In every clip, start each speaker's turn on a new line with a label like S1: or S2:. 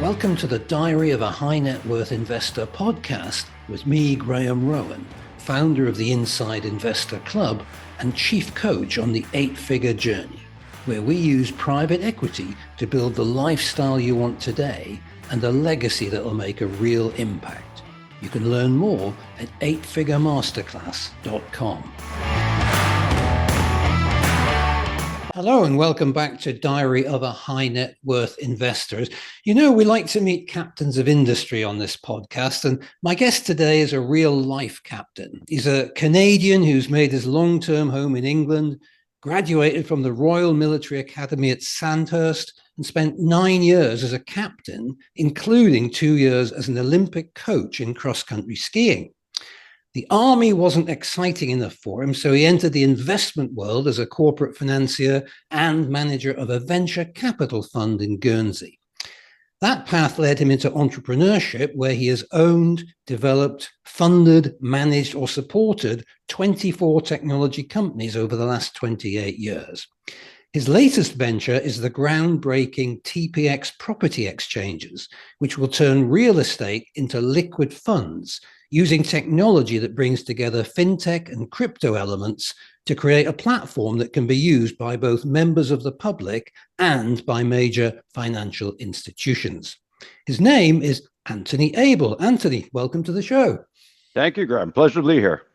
S1: Welcome to the Diary of a High Net Worth Investor podcast with me, Graham Rowan, founder of the Inside Investor Club and chief coach on the 8-figure journey, where we use private equity to build the lifestyle you want today and a legacy that will make a real impact. You can learn more at 8figuremasterclass.com. Hello and welcome back to Diary of a High Net Worth Investor. You know, we like to meet captains of industry on this podcast, and my guest today is a real life captain. He's a Canadian who's made his long-term home in England, graduated from the Royal Military Academy at Sandhurst, and spent 9 years as a captain, including 2 years as an Olympic coach in cross-country skiing. The army wasn't exciting enough for him, so he entered the investment world as a corporate financier and manager of a venture capital fund in Guernsey. That path led him into entrepreneurship, where he has owned, developed, funded, managed, or supported 24 technology companies over the last 28 years. His latest venture is the groundbreaking TPX Property Exchanges, which will turn real estate into liquid funds, using technology that brings together fintech and crypto elements to create a platform that can be used by both members of the public and by major financial institutions. His name is Antony Abell. Antony, welcome to the show.
S2: Thank you, Graham. Pleasure to be here.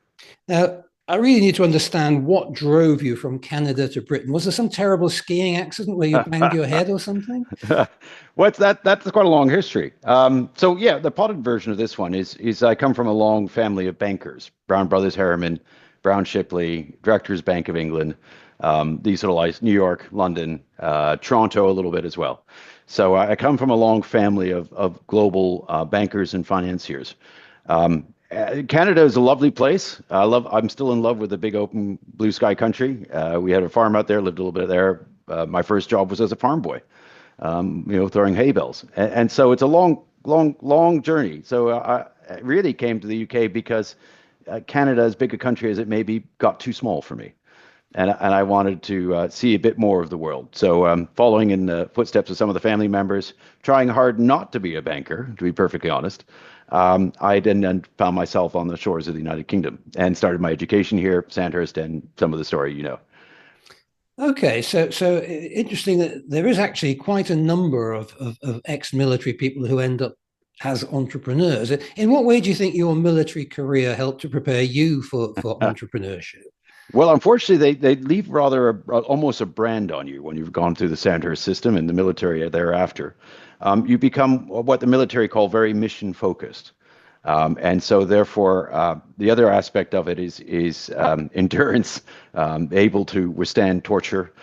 S1: Now, I really need to understand what drove you from Canada to Britain. Was there some terrible skiing accident where you banged your head or something?
S2: That's quite a long history. So yeah, the potted version of this one is I come from a long family of bankers: Brown Brothers Harriman, Brown Shipley, Directors Bank of England, these sort of like New York, London, Toronto a little bit as well. So I come from a long family of global bankers and financiers. Canada is a lovely place. I'm still in love with the big open blue sky country. We had a farm out there, lived a little bit there. My first job was as a farm boy, throwing hay bales. And so it's a long journey. So I really came to the UK because Canada, as big a country as it may be, got too small for me. And I wanted to see a bit more of the world. So following in the footsteps of some of the family members, trying hard not to be a banker, to be perfectly honest, I then found myself on the shores of the United Kingdom and started my education here, Sandhurst, and some of the story you know.
S1: Okay, so interesting that there is actually quite a number of ex-military people who end up as entrepreneurs. In what way do you think your military career helped to prepare you for entrepreneurship?
S2: Well, unfortunately, they leave rather almost a brand on you when you've gone through the Sandhurst system and the military thereafter. You become what the military call very mission focused. And so therefore, the other aspect of it is endurance, able to withstand torture,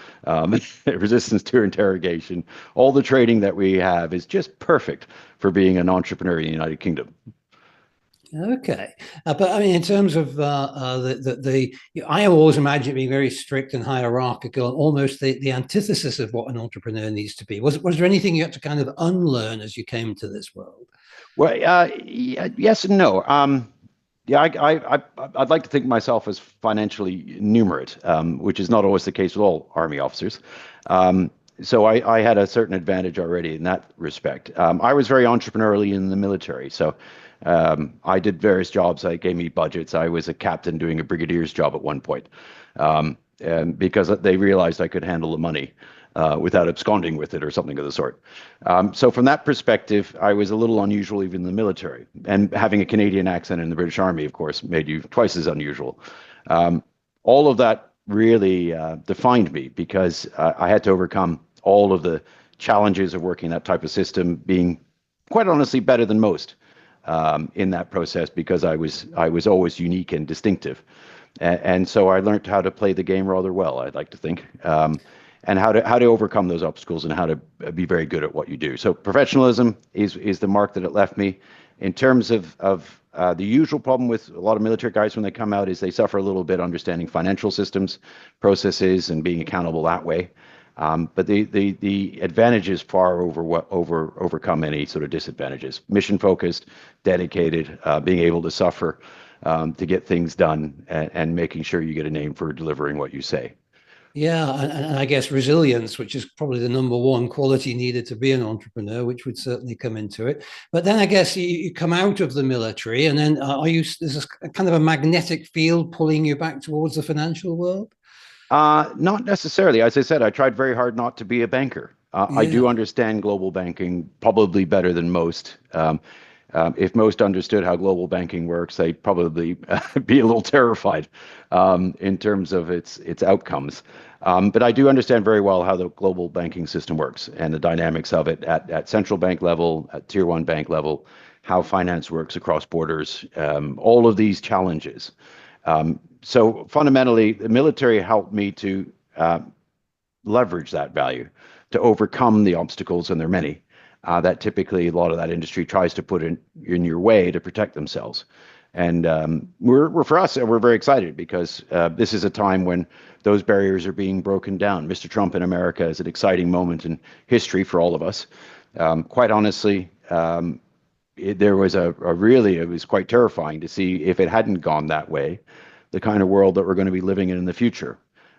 S2: resistance to interrogation. All the training that we have is just perfect for being an entrepreneur in the United Kingdom.
S1: Okay, but I mean, in terms of I always imagine it being very strict and hierarchical, and almost the antithesis of what an entrepreneur needs to be. Was there anything you had to kind of unlearn as you came to this world?
S2: Well, yes and no. I'd like to think of myself as financially numerate, which is not always the case with all Army officers. So I had a certain advantage already in that respect. I was very entrepreneurially in the military, so I did various jobs. They gave me budgets. I was a captain doing a brigadier's job at one point, and because they realized I could handle the money without absconding with it or something of the sort. So from that perspective, I was a little unusual even in the military. And having a Canadian accent in the British Army, of course, made you twice as unusual. All of that really defined me because I had to overcome all of the challenges of working that type of system, being quite honestly better than most in that process because I was always unique and distinctive. And so I learned how to play the game rather well, I'd like to think. And how to overcome those obstacles and how to be very good at what you do. So professionalism is the mark that it left me. In terms of the usual problem with a lot of military guys when they come out is they suffer a little bit understanding financial systems, processes, and being accountable that way. But the advantages far overcome any sort of disadvantages. Mission focused, dedicated, being able to suffer to get things done, and making sure you get a name for delivering what you say.
S1: Yeah, and I guess resilience, which is probably the number one quality needed to be an entrepreneur, which would certainly come into it. But then I guess you come out of the military, and then are you there's a kind of a magnetic field pulling you back towards the financial world?
S2: Not necessarily. As I said, I tried very hard not to be a banker. I do
S1: Yeah.
S2: understand global banking probably better than most. If most understood how global banking works, they'd probably be a little terrified in terms of its outcomes. But I do understand very well how the global banking system works and the dynamics of it at central bank level, at tier one bank level, how finance works across borders, all of these challenges. So fundamentally, the military helped me to leverage that value to overcome the obstacles, and there are many, that typically a lot of that industry tries to put in your way to protect themselves. And we're for us, we're very excited because this is a time when those barriers are being broken down. Mr. Trump in America is an exciting moment in history for all of us. Quite honestly, there was it was quite terrifying to see if it hadn't gone that way, the kind of world that we're going to be living in the future.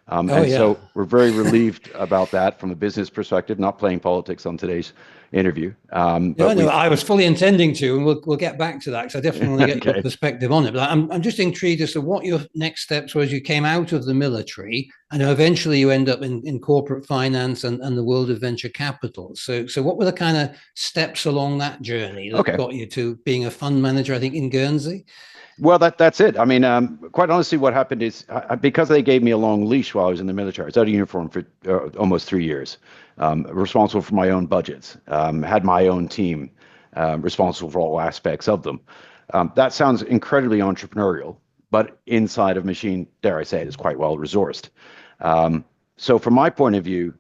S1: Oh
S2: And
S1: yeah.
S2: so we're very relieved about that from a business perspective, not playing politics on today's interview.
S1: No,
S2: But
S1: no,
S2: we,
S1: I was fully intending to, and we'll get back to that because I definitely want to get your
S2: okay.
S1: perspective on it. But I'm just intrigued as to what your next steps were as you came out of the military. I know eventually you end up in corporate finance and the world of venture capital. So what were the kind of steps along that journey that
S2: Okay.
S1: got you to being a fund manager, I think, in Guernsey?
S2: Well, that's it. I mean, quite honestly, what happened is because they gave me a long leash while I was in the military. I was out of uniform for almost 3 years, responsible for my own budgets, had my own team, responsible for all aspects of them. That sounds incredibly entrepreneurial, but inside of machine, dare I say it, is quite well resourced. So from my point of view,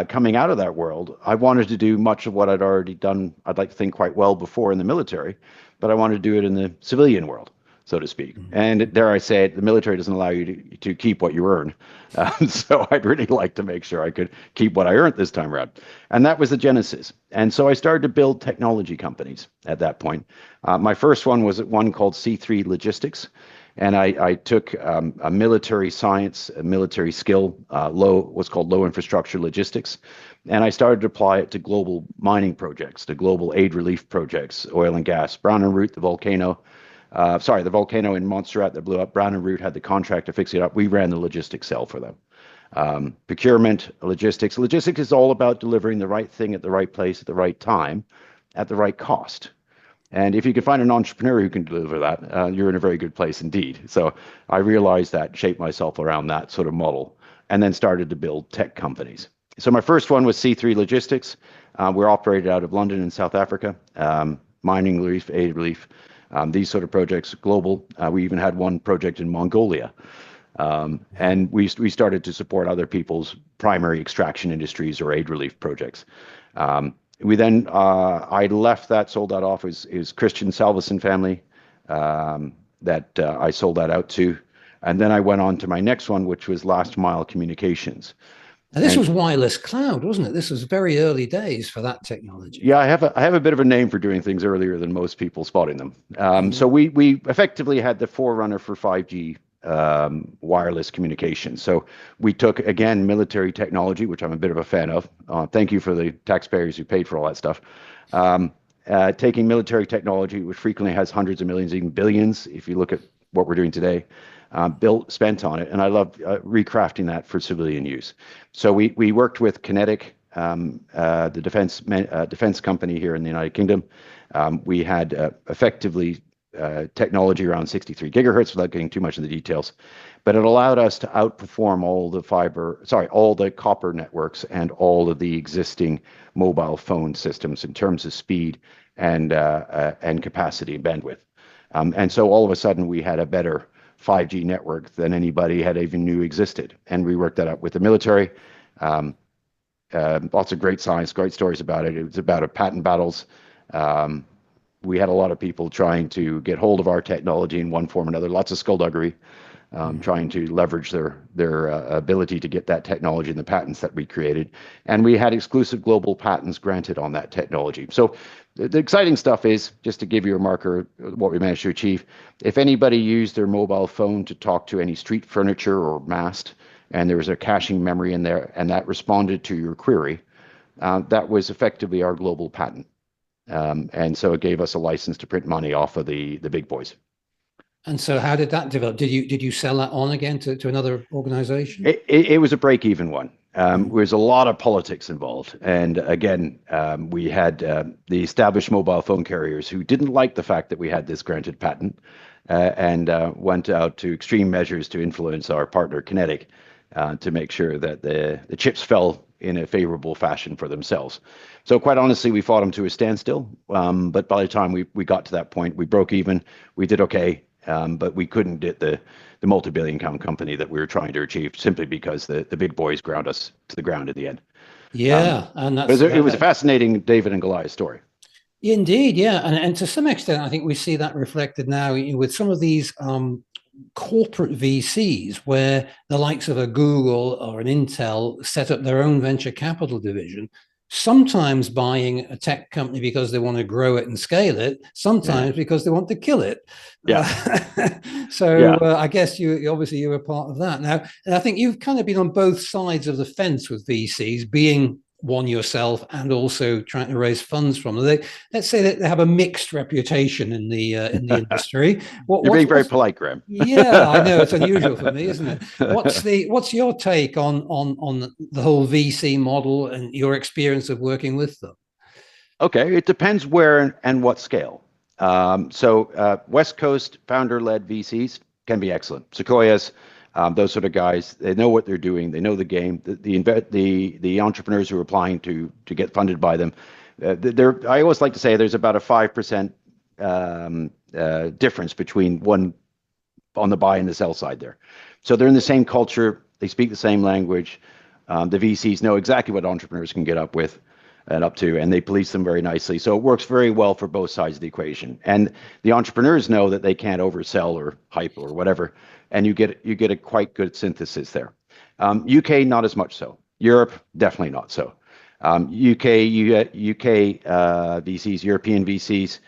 S2: coming out of that world, I wanted to do much of what I'd already done, I'd like to think quite well before in the military, but I wanted to do it in the civilian world, so to speak. And dare I say it, the military doesn't allow you to keep what you earn. So I'd really like to make sure I could keep what I earned this time around. And that was the genesis. And so I started to build technology companies at that point. My first one was one called C3 Logistics. And I took a military science, a military skill, what's called low infrastructure logistics, and I started to apply it to global mining projects, to global aid relief projects, oil and gas. Brown and Root, the volcano in Montserrat that blew up. Brown and Root had the contract to fix it up. We ran the logistics cell for them. Procurement, logistics. Logistics is all about delivering the right thing at the right place at the right time, at the right cost. And if you can find an entrepreneur who can deliver that, you're in a very good place indeed. So I realized that, shaped myself around that sort of model, and then started to build tech companies. So my first one was C3 Logistics. We're operated out of London in South Africa, mining relief, aid relief, these sort of projects, global. We even had one project in Mongolia. And we started to support other people's primary extraction industries or aid relief projects. We then I left that, sold that off. Is Christian Salveson family that I sold that out to, and then I went on to my next one, which was last mile communications.
S1: Now, this
S2: And
S1: was wireless cloud, wasn't it? This was very early days for that technology.
S2: yeah, I have a bit of a name for doing things earlier than most people spotting them. So
S1: Yeah.
S2: we effectively had the forerunner for 5G wireless communication. So we took again military technology, which I'm a bit of a fan of. Thank you for the taxpayers who paid for all that stuff. Taking military technology, which frequently has hundreds of millions, even billions, if you look at what we're doing today, spent on it, and I love recrafting that for civilian use. So we worked with Kinetic, the defense company here in the United Kingdom. We had effectively technology around 63 gigahertz without getting too much in the details, but it allowed us to outperform all the copper networks and all of the existing mobile phone systems in terms of speed and capacity and bandwidth. And so all of a sudden we had a better 5G network than anybody had even knew existed. And we worked that up with the military. Lots of great science, great stories about it. It was about patent battles. We had a lot of people trying to get hold of our technology in one form or another, lots of skullduggery, trying to leverage their ability to get that technology and the patents that we created. And we had exclusive global patents granted on that technology. So the exciting stuff is, just to give you a marker, what we managed to achieve, if anybody used their mobile phone to talk to any street furniture or mast, and there was a caching memory in there, and that responded to your query, that was effectively our global patent. And so it gave us a license to print money off of the big boys.
S1: And so how did that develop? Did you sell that on again to another organization?
S2: It was a break-even one. There was a lot of politics involved. And again, we had the established mobile phone carriers who didn't like the fact that we had this granted patent and went out to extreme measures to influence our partner, Kinetic, to make sure that the chips fell in a favorable fashion for themselves. So quite honestly, we fought them to a standstill. But by the time we got to that point, we broke even. We did okay. But we couldn't get the multi-billion pound company that we were trying to achieve simply because the big boys ground us to the ground in the end.
S1: Yeah, and
S2: it was a fascinating David and Goliath story.
S1: Indeed, yeah, and to some extent, I think we see that reflected now with some of these corporate VCs, where the likes of a Google or an Intel set up their own venture capital division, sometimes buying a tech company because they want to grow it and scale it, sometimes because they want to kill it.
S2: Yeah.
S1: I guess you obviously you were part of that. Now, and I think you've kind of been on both sides of the fence with VCs, being one yourself and also trying to raise funds from them. Let's say that they have a mixed reputation in the industry.
S2: You're being very polite, Graham.
S1: Yeah, I know it's unusual for me, isn't it? What's your take on the whole VC model and your experience of working with them?
S2: Okay, it depends where and what scale. West Coast founder-led VCs can be excellent. Sequoias, those sort of guys, they know what they're doing. They know the game. The entrepreneurs who are applying to get funded by them, I always like to say there's about a 5% difference between one on the buy and the sell side there. So they're in the same culture. They speak the same language. The VCs know exactly what entrepreneurs can get up with and up to, and they police them very nicely. So it works very well for both sides of the equation. And the entrepreneurs know that they can't oversell or hype or whatever, and you get a quite good synthesis there. UK, not as much so. Europe, definitely not so. UK VCs, European VCs,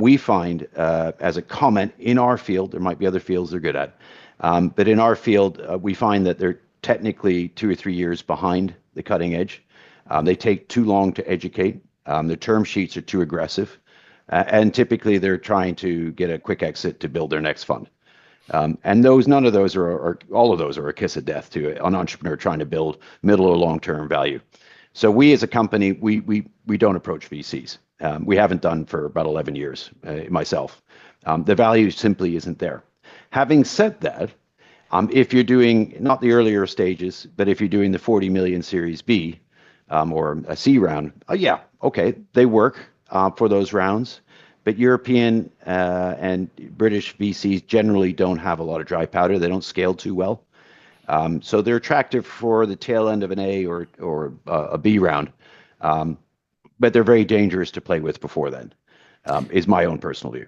S2: we find as a comment in our field, there might be other fields they're good at, but in our field, we find that they're technically 2 or 3 years behind the cutting edge. They take too long to educate. The term sheets are too aggressive. And typically they're trying to get a quick exit to build their next fund. And none of those are all of those are a kiss of death to an entrepreneur trying to build middle or long-term value. So we as a company, we don't approach VCs. We haven't done for about 11 years myself. The value simply isn't there. Having said that, if you're doing not the earlier stages, but if you're doing the 40 million Series B, or a C round, yeah, okay, they work for those rounds. But European and British VCs generally don't have a lot of dry powder. They don't scale too well. So they're attractive for the tail end of an A or a B round. But they're very dangerous to play with before then, is my own personal view.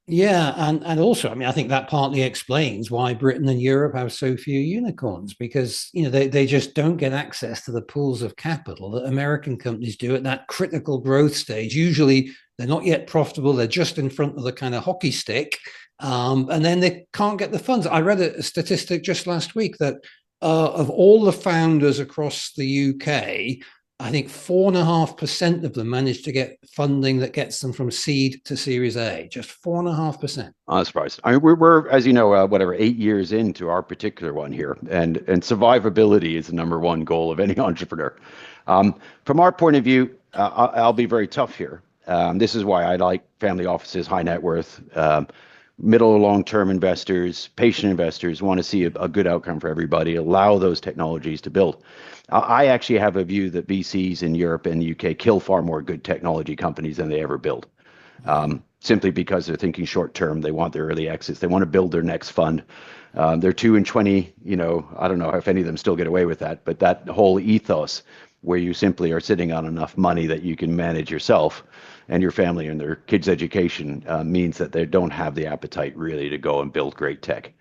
S1: Yeah, and also, I mean, I think that partly explains why Britain and Europe have so few unicorns, because they just don't get access to the pools of capital that American companies do at that critical growth stage. Usually, they're not yet profitable; they're just in front of the kind of hockey stick, and then they can't get the funds. I read a statistic just last week that of all the founders across the UK, I think 4.5% of them manage to get funding that gets them from seed to Series A. Just 4.5%.
S2: I'm surprised. I mean, we're as you know, 8 years into our particular one here, and survivability is the number one goal of any entrepreneur. From our point of view, I'll be very tough here. This is why I like family offices, high net worth, middle or long-term investors, patient investors want to see a good outcome for everybody, allow those technologies to build. I actually have a view that VCs in Europe and the UK kill far more good technology companies than they ever build, simply because they're thinking short-term. They want their early exits. They want to build their next fund. They're 2 and 20, I don't know if any of them still get away with that, but that whole ethos where you simply are sitting on enough money that you can manage yourself and your family and their kids' education means that they don't have the appetite really to go and build great tech.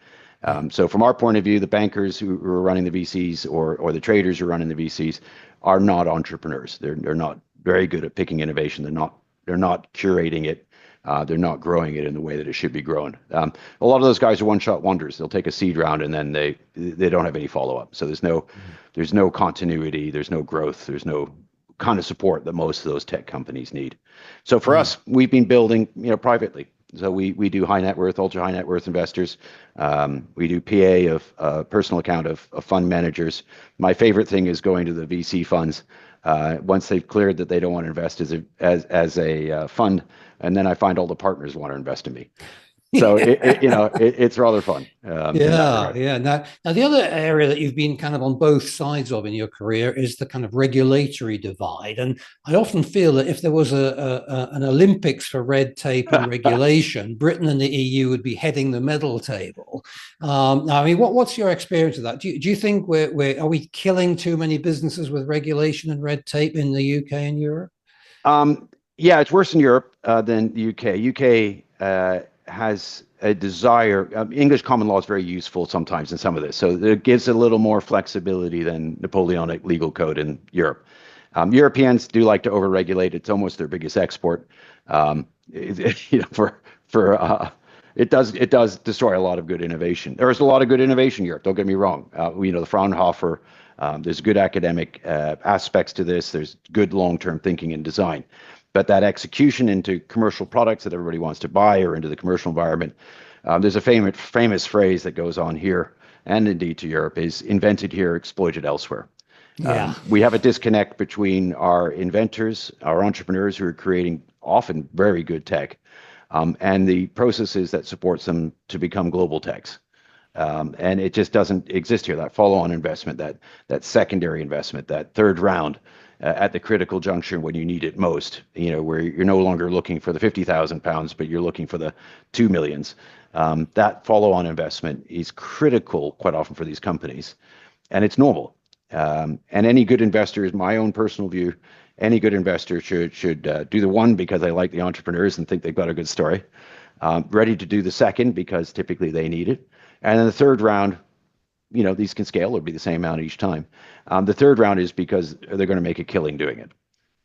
S2: So from our point of view, the bankers who are running the VCs or the traders who are running the VCs are not entrepreneurs. They're not very good at picking innovation. They're not curating it They're not growing it in the way that it should be grown. A lot of those guys are one-shot wonders. They'll take a seed round and then they don't have any follow-up. So there's no continuity, there's no growth, there's no kind of support that most of those tech companies need. So for us, we've been building, privately. So we do high net worth, ultra high net worth investors. We do PA of personal account of fund managers. My favorite thing is going to the VC funds once they've cleared that they don't want to invest as a fund, and then I find all the partners want to invest in me. So it's rather fun.
S1: Yeah. Now, the other area that you've been kind of on both sides of in your career is the kind of regulatory divide. And I often feel that if there was an Olympics for red tape and regulation, Britain and the EU would be heading the medal table. I mean, what's your experience of that? Do you think are we killing too many businesses with regulation and red tape in the UK and Europe?
S2: Yeah, it's worse in Europe than the UK. UK has a desire. English common law is very useful sometimes in some of this, so it gives a little more flexibility than Napoleonic legal code in Europe. Europeans do like to overregulate. It's almost their biggest export. It does destroy a lot of good innovation. There is a lot of good innovation in Europe. Don't get me wrong. The Fraunhofer. There's good academic aspects to this. There's good long-term thinking and design. But that execution into commercial products that everybody wants to buy or into the commercial environment, there's a famous phrase that goes on here and indeed to Europe is invented here, exploited elsewhere.
S1: Yeah.
S2: We have a disconnect between our inventors, our entrepreneurs who are creating often very good tech, and the processes that supports them to become global techs. And it just doesn't exist here. That follow-on investment, that secondary investment, that third round at the critical juncture when you need it most, where you're no longer looking for the 50,000 pounds, but you're looking for the 2 millions. That follow-on investment is critical quite often for these companies, and it's normal. And any good investor, is my own personal view, any good investor should do the one because they like the entrepreneurs and think they've got a good story. Ready to do the second because typically they need it. And then the third round, these can scale or be the same amount each time. The third round is because they're going to make a killing doing it.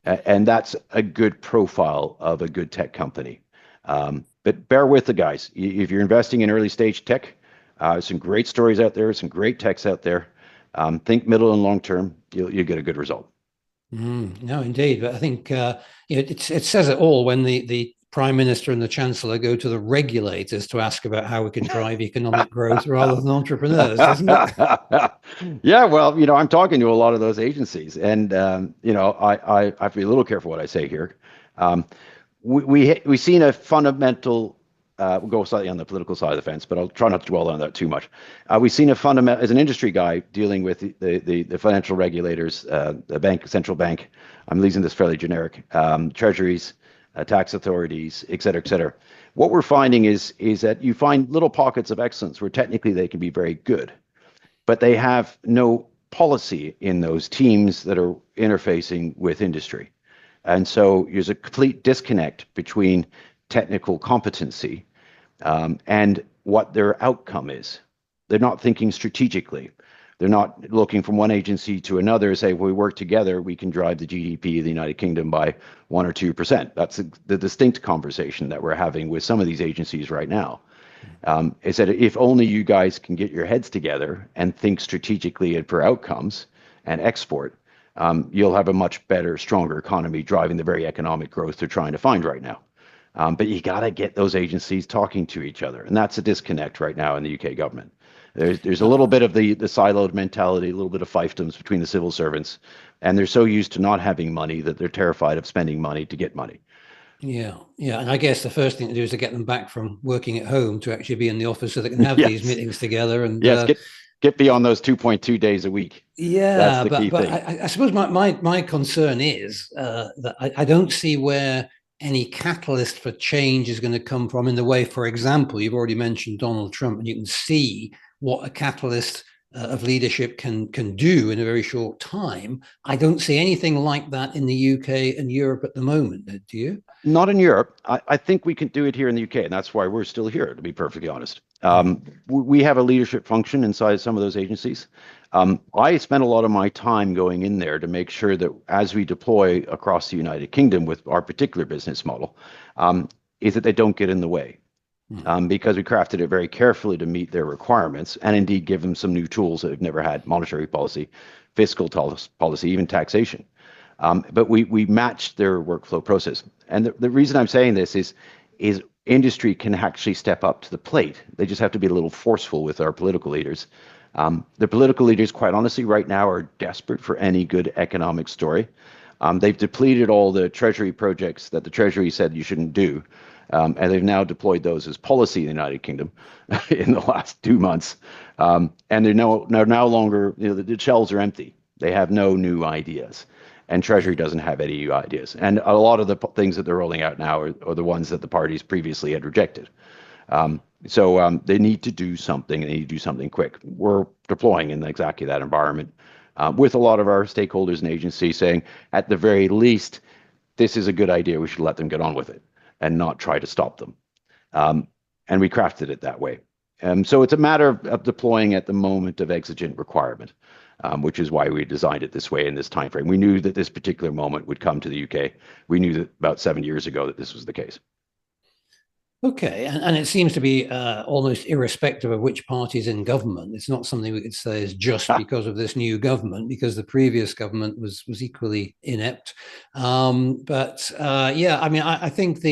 S2: And that's a good profile of a good tech company. But bear with the guys. If you're investing in early stage tech, some great stories out there, some great techs out there. Think middle and long term, you'll get a good result.
S1: No, indeed. But I think it says it all when the Prime Minister and the Chancellor go to the regulators to ask about how we can drive economic growth rather than entrepreneurs, doesn't it?
S2: Yeah, well, I'm talking to a lot of those agencies, and I have to be a little careful what I say here. We've seen a fundamental. We'll go slightly on the political side of the fence, but I'll try not to dwell on that too much. We've seen a fundamental, as an industry guy dealing with the financial regulators, the central bank. I'm using this fairly generic, treasuries, tax authorities, et cetera, et cetera. What we're finding is that you find little pockets of excellence where technically they can be very good, but they have no policy in those teams that are interfacing with industry. And so there's a complete disconnect between technical competency and what their outcome is. They're not thinking strategically. They're not looking from one agency to another and say, if we work together, we can drive the GDP of the United Kingdom by 1 or 2%. That's the distinct conversation that we're having with some of these agencies right now. Is that if only you guys can get your heads together and think strategically and for outcomes and export, you'll have a much better, stronger economy driving the very economic growth they're trying to find right now. But you got to get those agencies talking to each other. And that's a disconnect right now in the UK government. There's a little bit of the siloed mentality, a little bit of fiefdoms between the civil servants. And they're so used to not having money that they're terrified of spending money to get money.
S1: Yeah. And I guess the first thing to do is to get them back from working at home to actually be in the office so they can have these meetings together. And
S2: yes, get beyond those 2.2 days a week.
S1: Yeah,
S2: that's the key
S1: but
S2: thing.
S1: I suppose my concern is that I don't see where any catalyst for change is going to come from in the way, for example, you've already mentioned Donald Trump, and you can see what a catalyst of leadership can do in a very short time. I don't see anything like that in the UK and Europe at the moment. Do you?
S2: Not in Europe. I think we can do it here in the UK, and that's why we're still here, to be perfectly honest. We have a leadership function inside some of those agencies. I spend a lot of my time going in there to make sure that as we deploy across the United Kingdom with our particular business model, is that they don't get in the way. Because we crafted it very carefully to meet their requirements and indeed give them some new tools that they've never had: monetary policy, fiscal policy, even taxation. But we matched their workflow process. And the reason I'm saying this is industry can actually step up to the plate. They just have to be a little forceful with our political leaders. The political leaders, quite honestly, right now are desperate for any good economic story. They've depleted all the Treasury projects that the Treasury said you shouldn't do. And they've now deployed those as policy in the United Kingdom in the last 2 months. And they're no longer, the shelves are empty. They have no new ideas. And Treasury doesn't have any new ideas. And a lot of the things that they're rolling out now are the ones that the parties previously had rejected. So they need to do something. They need to do something quick. We're deploying in exactly that environment with a lot of our stakeholders and agencies saying, at the very least, this is a good idea. We should let them get on with it and not try to stop them. And we crafted it that way. So it's a matter of deploying at the moment of exigent requirement, which is why we designed it this way in this time frame. We knew that this particular moment would come to the UK. We knew that about 7 years ago that this was the case.
S1: Okay, and it seems to be almost irrespective of which party's in government. It's not something we could say is just because of this new government, because the previous government was equally inept. Yeah, I mean, I think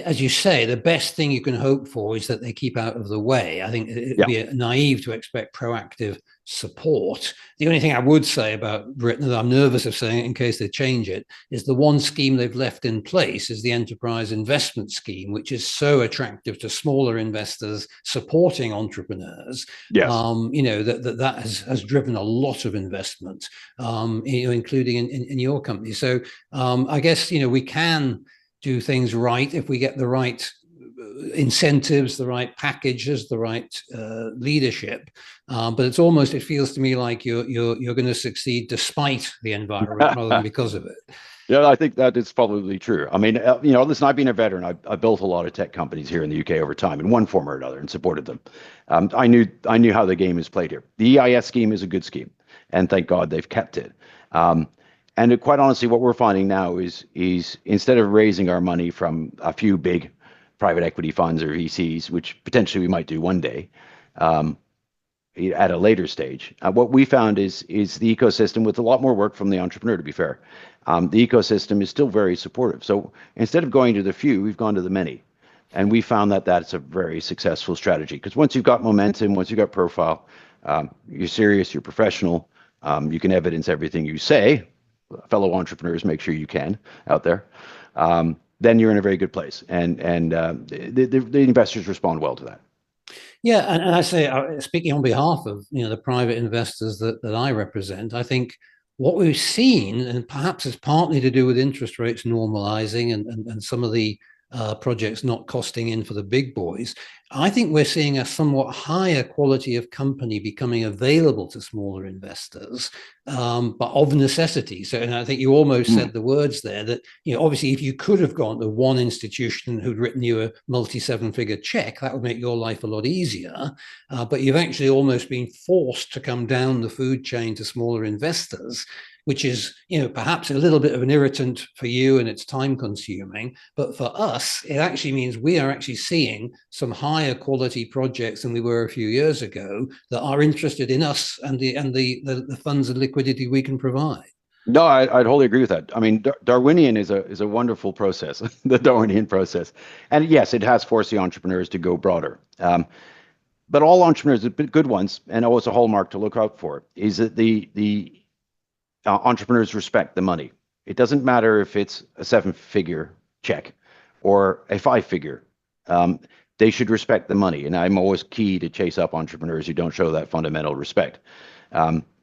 S1: as you say, the best thing you can hope for is that they keep out of the way. I think it would be naive to expect proactive support. The only thing I would say about Britain, that I'm nervous of saying it in case they change it, is the one scheme they've left in place is the enterprise investment scheme, which is so attractive to smaller investors supporting entrepreneurs.
S2: Yes.
S1: That has driven a lot of investment, including in your company. So I guess, we can do things right if we get the right incentives, the right packages, the right leadership. But it feels to me like you're going to succeed despite the environment rather than because of it.
S2: Yeah, I think that is probably true. I mean, listen, I've been a veteran. I built a lot of tech companies here in the UK over time in one form or another and supported them. I knew how the game is played here. The EIS scheme is a good scheme, and thank God they've kept it. And quite honestly, what we're finding now is instead of raising our money from a few big private equity funds or VCs, which potentially we might do one day at a later stage, what we found is the ecosystem, with a lot more work from the entrepreneur, to be fair, the ecosystem is still very supportive. So instead of going to the few, we've gone to the many. And we found that that's a very successful strategy, because once you've got momentum, once you've got profile, you're serious, you're professional, you can evidence everything you say. Fellow entrepreneurs, make sure you can out there. Then you're in a very good place, and the investors respond well to that.
S1: Yeah, and I say, speaking on behalf of the private investors that I represent, I think what we've seen, and perhaps it's partly to do with interest rates normalizing and some of the projects not costing in for the big boys, I think we're seeing a somewhat higher quality of company becoming available to smaller investors, but of necessity. So, and I think you almost said the words there that, obviously, if you could have gone to one institution who'd written you a multi-7-figure check, that would make your life a lot easier. But you've actually almost been forced to come down the food chain to smaller investors, which is, perhaps a little bit of an irritant for you, and it's time consuming. But for us, it actually means we are actually seeing some higher quality projects than we were a few years ago that are interested in us and the funds and liquidity we can provide.
S2: No, I'd wholly agree with that. I mean, Darwinian is a wonderful process, the Darwinian process. And yes, it has forced the entrepreneurs to go broader. But all entrepreneurs, the good ones, and always a hallmark to look out for, is that the entrepreneurs respect the money. It doesn't matter if it's a 7-figure check or a 5-figure. They should respect the money. And I'm always key to chase up entrepreneurs who don't show that fundamental respect.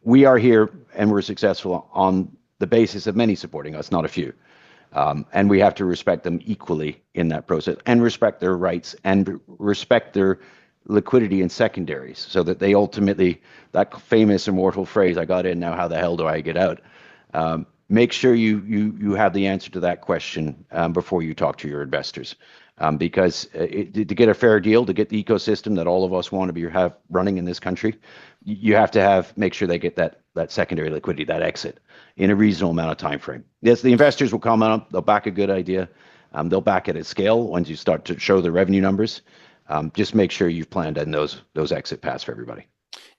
S2: We are here and we're successful on the basis of many supporting us, not a few. And we have to respect them equally in that process, and respect their rights and respect their liquidity and secondaries, so that they ultimately, that famous immortal phrase, "I got in, now how the hell do I get out?" Make sure you have the answer to that question before you talk to your investors, because to get a fair deal, to get the ecosystem that all of us want to have running in this country, you have to make sure they get that secondary liquidity, that exit, in a reasonable amount of time frame. Yes, the investors will come on, they'll back a good idea, They'll back it at scale once you start to show the revenue numbers. Just make sure you've planned in those exit paths for everybody.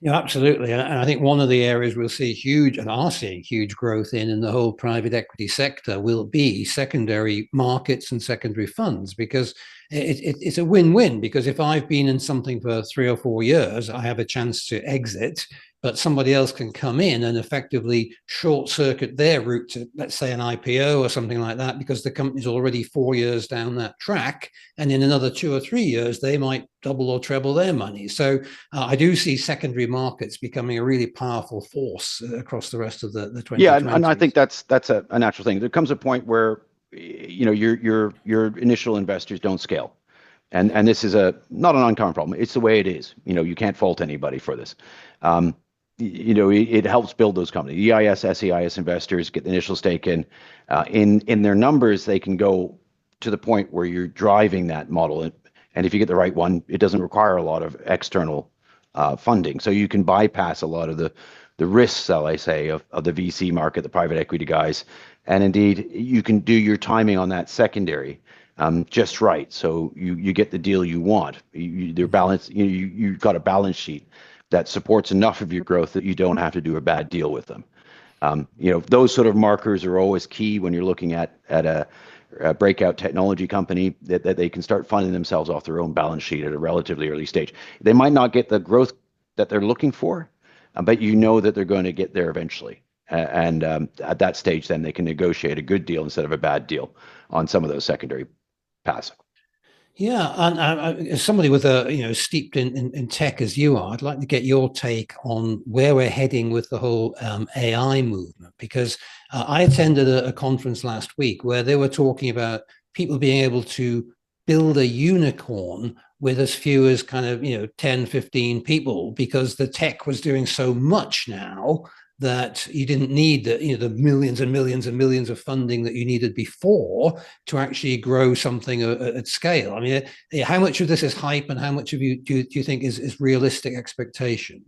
S1: Yeah, absolutely. And I think one of the areas we'll see huge and are seeing huge growth in the whole private equity sector will be secondary markets and secondary funds, because it's a win-win. Because if I've been in something for 3 or 4 years, I have a chance to exit, but somebody else can come in and effectively short circuit their route to, let's say, an IPO or something like that, because the company's already 4 years down that track. And in another 2 or 3 years, they might double or treble their money. So I do see secondary markets becoming a really powerful force across the rest of the 2020s.
S2: Yeah, and I think that's a natural thing. There comes a point where your initial investors don't scale. And this is not an uncommon problem. It's the way it is. You can't fault anybody for this. It helps build those companies. EIS, SEIS investors get the initial stake in. In their numbers, they can go to the point where you're driving that model. And if you get the right one, it doesn't require a lot of external funding. So you can bypass a lot of the risks, shall I say, of the VC market, the private equity guys. And indeed, you can do your timing on that secondary just right. So you get the deal you want. They're balanced. You've got a balance sheet that supports enough of your growth that you don't have to do a bad deal with them. Those sort of markers are always key when you're looking at a breakout technology company, that they can start funding themselves off their own balance sheet at a relatively early stage. They might not get the growth that they're looking for, but that they're going to get there eventually. And at that stage, then they can negotiate a good deal instead of a bad deal on some of those secondary paths.
S1: Yeah, and as somebody with steeped in tech as you are, I'd like to get your take on where we're heading with the whole AI movement, because I attended a conference last week where they were talking about people being able to build a unicorn with as few as 10, 15 people, because the tech was doing so much now that you didn't need the millions and millions and millions of funding that you needed before to actually grow something at scale. I mean, how much of this is hype, and how much of you do you think is realistic expectation?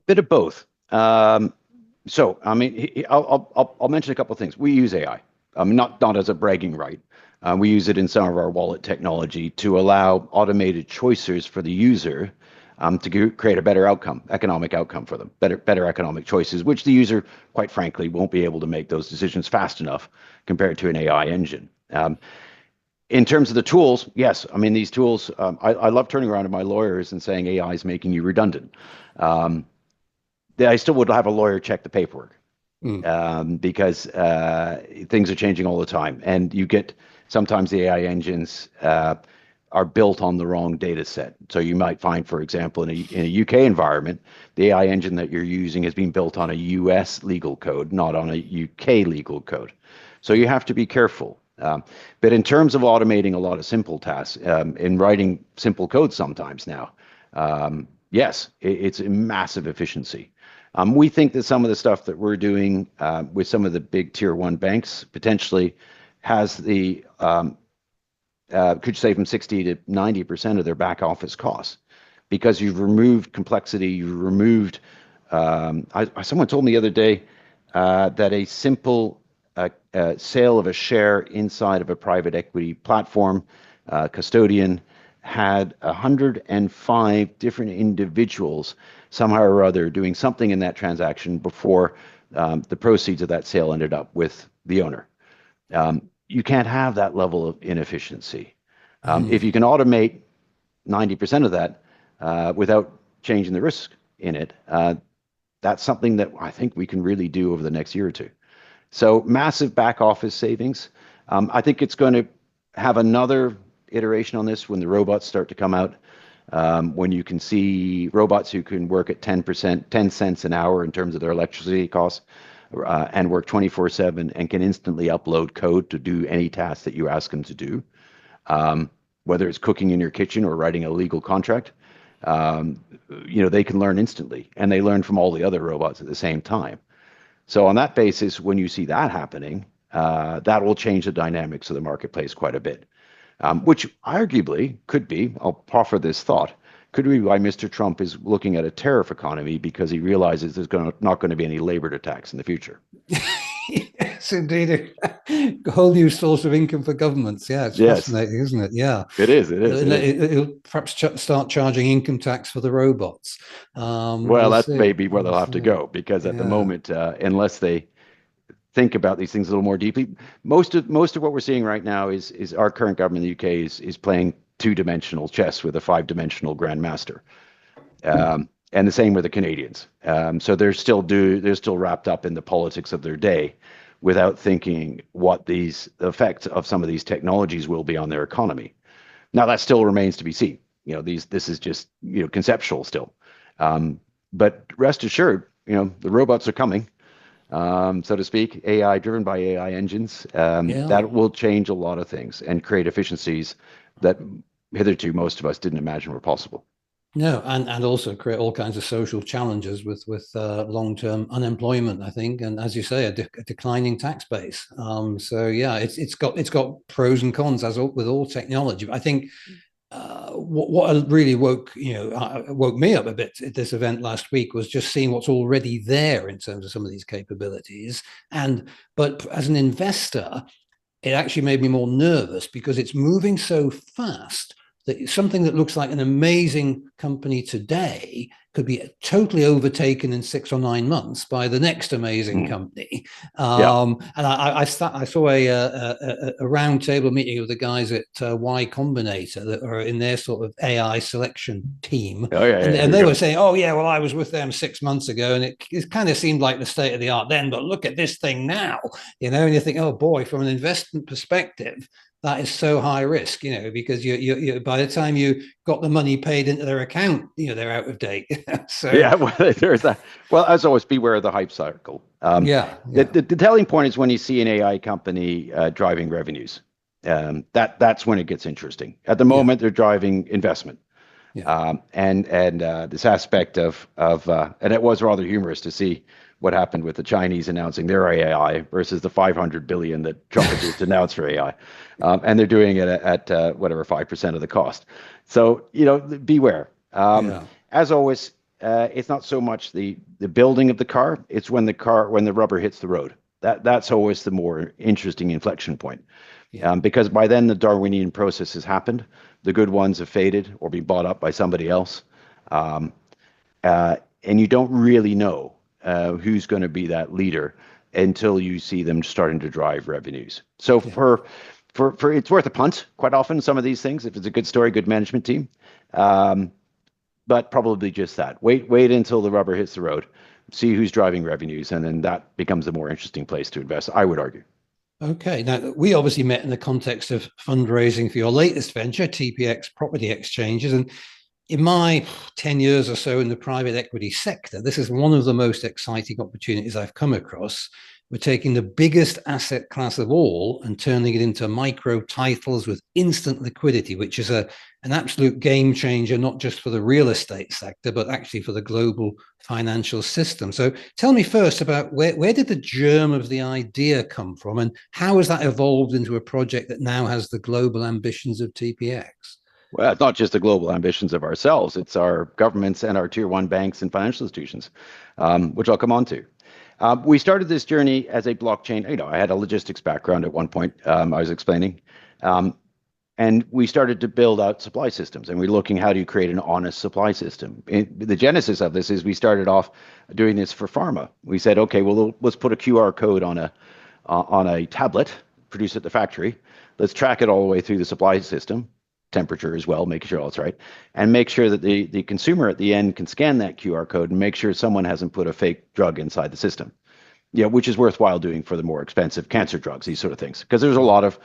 S2: Bit of both. So, I mean, I'll mention a couple of things. We use AI, not as a bragging right. We use it in some of our wallet technology to allow automated choices for the user, to create a better economic outcome for them, better economic choices, which the user, quite frankly, won't be able to make those decisions fast enough compared to an AI engine. In terms of the tools, yes, I mean, these tools, I love turning around to my lawyers and saying AI is making you redundant. I still would have a lawyer check the paperwork, because things are changing all the time. And you get sometimes the AI engines are built on the wrong data set. So you might find, for example, in a UK environment, the AI engine that you're using has been built on a US legal code, not on a UK legal code. So you have to be careful. But in terms of automating a lot of simple tasks, in writing simple code sometimes now, yes, it's a massive efficiency. We think that some of the stuff that we're doing with some of the big tier one banks potentially has could save them 60 to 90% of their back office costs, because you've removed complexity, you've removed, someone told me the other day that a simple sale of a share inside of a private equity platform, custodian, had 105 different individuals somehow or other doing something in that transaction before the proceeds of that sale ended up with the owner. You can't have that level of inefficiency. If you can automate 90% of that without changing the risk in it, that's something that I think we can really do over the next year or two. So massive back office savings. I think it's going to have another iteration on this when the robots start to come out, when you can see robots who can work at 10 cents an hour in terms of their electricity costs, and work 24/7 and can instantly upload code to do any task that you ask them to do, whether it's cooking in your kitchen or writing a legal contract. They can learn instantly, and they learn from all the other robots at the same time. So on that basis, when you see that happening, that will change the dynamics of the marketplace quite a bit, which arguably could be, I'll proffer this thought, could be why Mr. Trump is looking at a tariff economy, because he realizes there's not going to be any labor tax in the future.
S1: Yes, It's indeed a whole new source of income for governments. Yeah, it's
S2: Yes,
S1: fascinating, isn't it? Yeah.
S2: it is. It is. It is.
S1: It'll perhaps start charging income tax for the robots.
S2: Well,
S1: We'll
S2: that
S1: see.
S2: may be where
S1: We'll
S2: they'll have to
S1: see.
S2: go because at the
S1: Yeah.
S2: moment, unless they think about these things a little more deeply, most of what we're seeing right now is our current government in the UK is playing two-dimensional chess with a five-dimensional grandmaster. And the same with the Canadians. So they're still wrapped up in the politics of their day without thinking what the effects of some of these technologies will be on their economy. Now that still remains to be seen. This is just conceptual still. But rest assured, the robots are coming, so to speak, AI driven by AI engines.
S1: Yeah.
S2: That will change a lot of things and create efficiencies that hitherto most of us didn't imagine were possible.
S1: No, and also create all kinds of social challenges with long-term unemployment, I think, and as you say, a declining tax base. So yeah, it's got pros and cons as with all technology. But I think what really woke me up a bit at this event last week was just seeing what's already there in terms of some of these capabilities. But as an investor, it actually made me more nervous because it's moving so fast that something that looks like an amazing company today could be totally overtaken in 6 or 9 months by the next amazing
S2: Mm.
S1: company.
S2: Yeah.
S1: And I saw a roundtable meeting of the guys at Y Combinator that are in their sort of AI selection team,
S2: Oh yeah,
S1: and
S2: yeah. Here
S1: and
S2: we
S1: they were
S2: go.
S1: saying, "Oh yeah, well I was with them 6 months ago, and it kind of seemed like the state of the art then, but look at this thing now." And you think, oh boy, from an investment perspective, that is so high risk, because you by the time you got the money paid into their account, they're out of date. So
S2: Yeah, well, there's that. Well, as always, beware of the hype cycle.
S1: yeah,
S2: The,
S1: yeah,
S2: the, the telling point is when you see an AI company driving revenues. That's when it gets interesting. At the
S1: yeah,
S2: moment, they're driving investment.
S1: yeah,
S2: And this aspect of and it was rather humorous to see what happened with the Chinese announcing their AI versus the 500 billion that Trump had just announced for AI, and they're doing it at whatever 5% of the cost. So beware.
S1: yeah,
S2: As always, it's not so much the building of the car; it's when the rubber hits the road. That's always the more interesting inflection point,
S1: yeah,
S2: because by then the Darwinian process has happened. The good ones have faded or been bought up by somebody else, um, and you don't really know who's going to be that leader until you see them starting to drive revenues. So
S1: yeah.
S2: for it's worth a punt quite often. Some of these things, if it's a good story, good management team, um, but probably just that. Wait until the rubber hits the road, see who's driving revenues, and then that becomes a more interesting place to invest, I would argue.
S1: Okay. Now, we obviously met in the context of fundraising for your latest venture, TPX Property Exchanges. And in my 10 years or so in the private equity sector, this is one of the most exciting opportunities I've come across. We're taking the biggest asset class of all and turning it into micro titles with instant liquidity, which is an absolute game changer, not just for the real estate sector, but actually for the global financial system. So tell me first about where did the germ of the idea come from, and how has that evolved into a project that now has the global ambitions of TPX?
S2: Well, it's not just the global ambitions of ourselves, it's our governments and our tier one banks and financial institutions, which I'll come on to. We started this journey as a blockchain. I had a logistics background at one point, I was explaining. Um, and we started to build out supply systems, and we're looking how do you create an honest supply system. The genesis of this is we started off doing this for pharma. We said, okay, well, let's put a QR code on a tablet, produce it at the factory. Let's track it all the way through the supply system, temperature as well, making sure all it's right, and make sure that the consumer at the end can scan that QR code and make sure someone hasn't put a fake drug inside the system. Which is worthwhile doing for the more expensive cancer drugs, these sort of things, because there's a lot of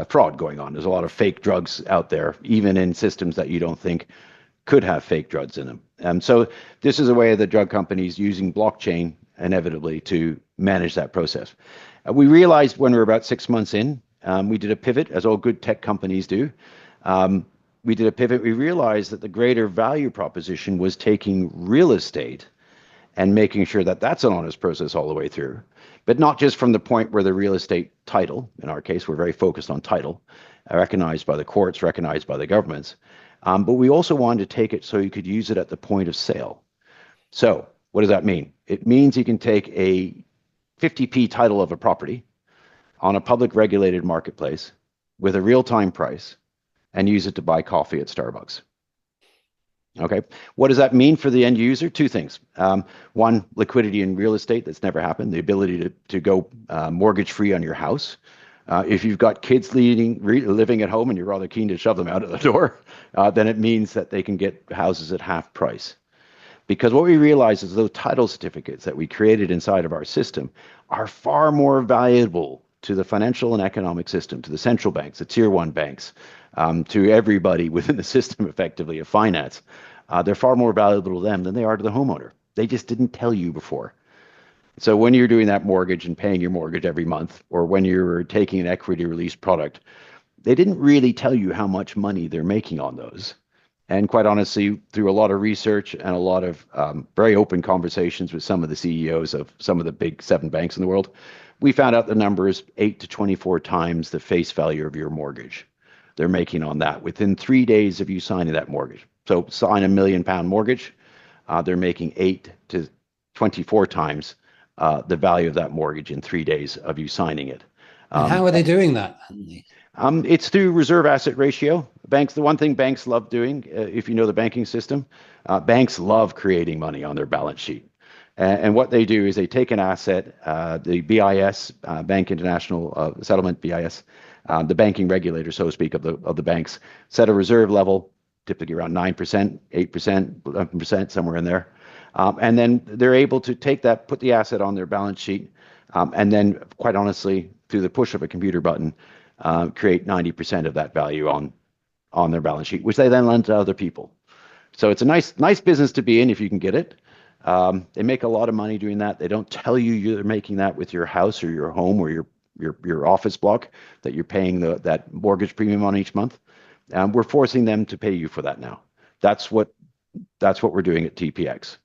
S2: fraud going on. There's a lot of fake drugs out there, even in systems that you don't think could have fake drugs in them. So this is a way of the drug companies using blockchain inevitably to manage that process. We realized when we were about 6 months in, we did a pivot, as all good tech companies do. We did a pivot. We realized that the greater value proposition was taking real estate and making sure that that's an honest process all the way through, but not just from the point where the real estate title, in our case, we're very focused on title, recognized by the courts, recognized by the governments, but we also wanted to take it so you could use it at the point of sale. So what does that mean? It means you can take 50p title of a property on a public regulated marketplace with a real-time price and use it to buy coffee at Starbucks. Okay, what does that mean for the end user? Two things. One, liquidity in real estate that's never happened, the ability to go mortgage-free on your house. If you've got kids living at home and you're rather keen to shove them out of the door, then it means that they can get houses at half price. Because what we realize is those title certificates that we created inside of our system are far more valuable to the financial and economic system, to the central banks, the tier one banks, to everybody within the system effectively of finance. They're far more valuable to them than they are to the homeowner. They just didn't tell you before. So when you're doing that mortgage and paying your mortgage every month, or when you're taking an equity release product, they didn't really tell you how much money they're making on those. And quite honestly, through a lot of research and a lot of very open conversations with some of the CEOs of some of the big 7 banks in the world, we found out the number is 8 to 24 times the face value of your mortgage. They're making on that within 3 days of you signing that mortgage. So sign a £1 million mortgage, they're making 8 to 24 times the value of that mortgage in 3 days of you signing it.
S1: And how are they doing that, Anthony?
S2: It's through reserve asset ratio. Banks, the one thing banks love doing, if you know the banking system, banks love creating money on their balance sheet. And what they do is they take an asset, the BIS, Bank International Settlement, BIS, the banking regulator, so to speak, of the banks, set a reserve level, typically around 9%, 8%, 11%, somewhere in there. And then they're able to take that, put the asset on their balance sheet, and then, quite honestly, through the push of a computer button, create 90% of that value on their balance sheet, which they then lend to other people. So it's a nice business to be in if you can get it. They make a lot of money doing that. They don't tell you you're making that with your house or your home or your office block that you're paying that mortgage premium on each month. We're forcing them to pay you for that now. That's what we're doing at TPX.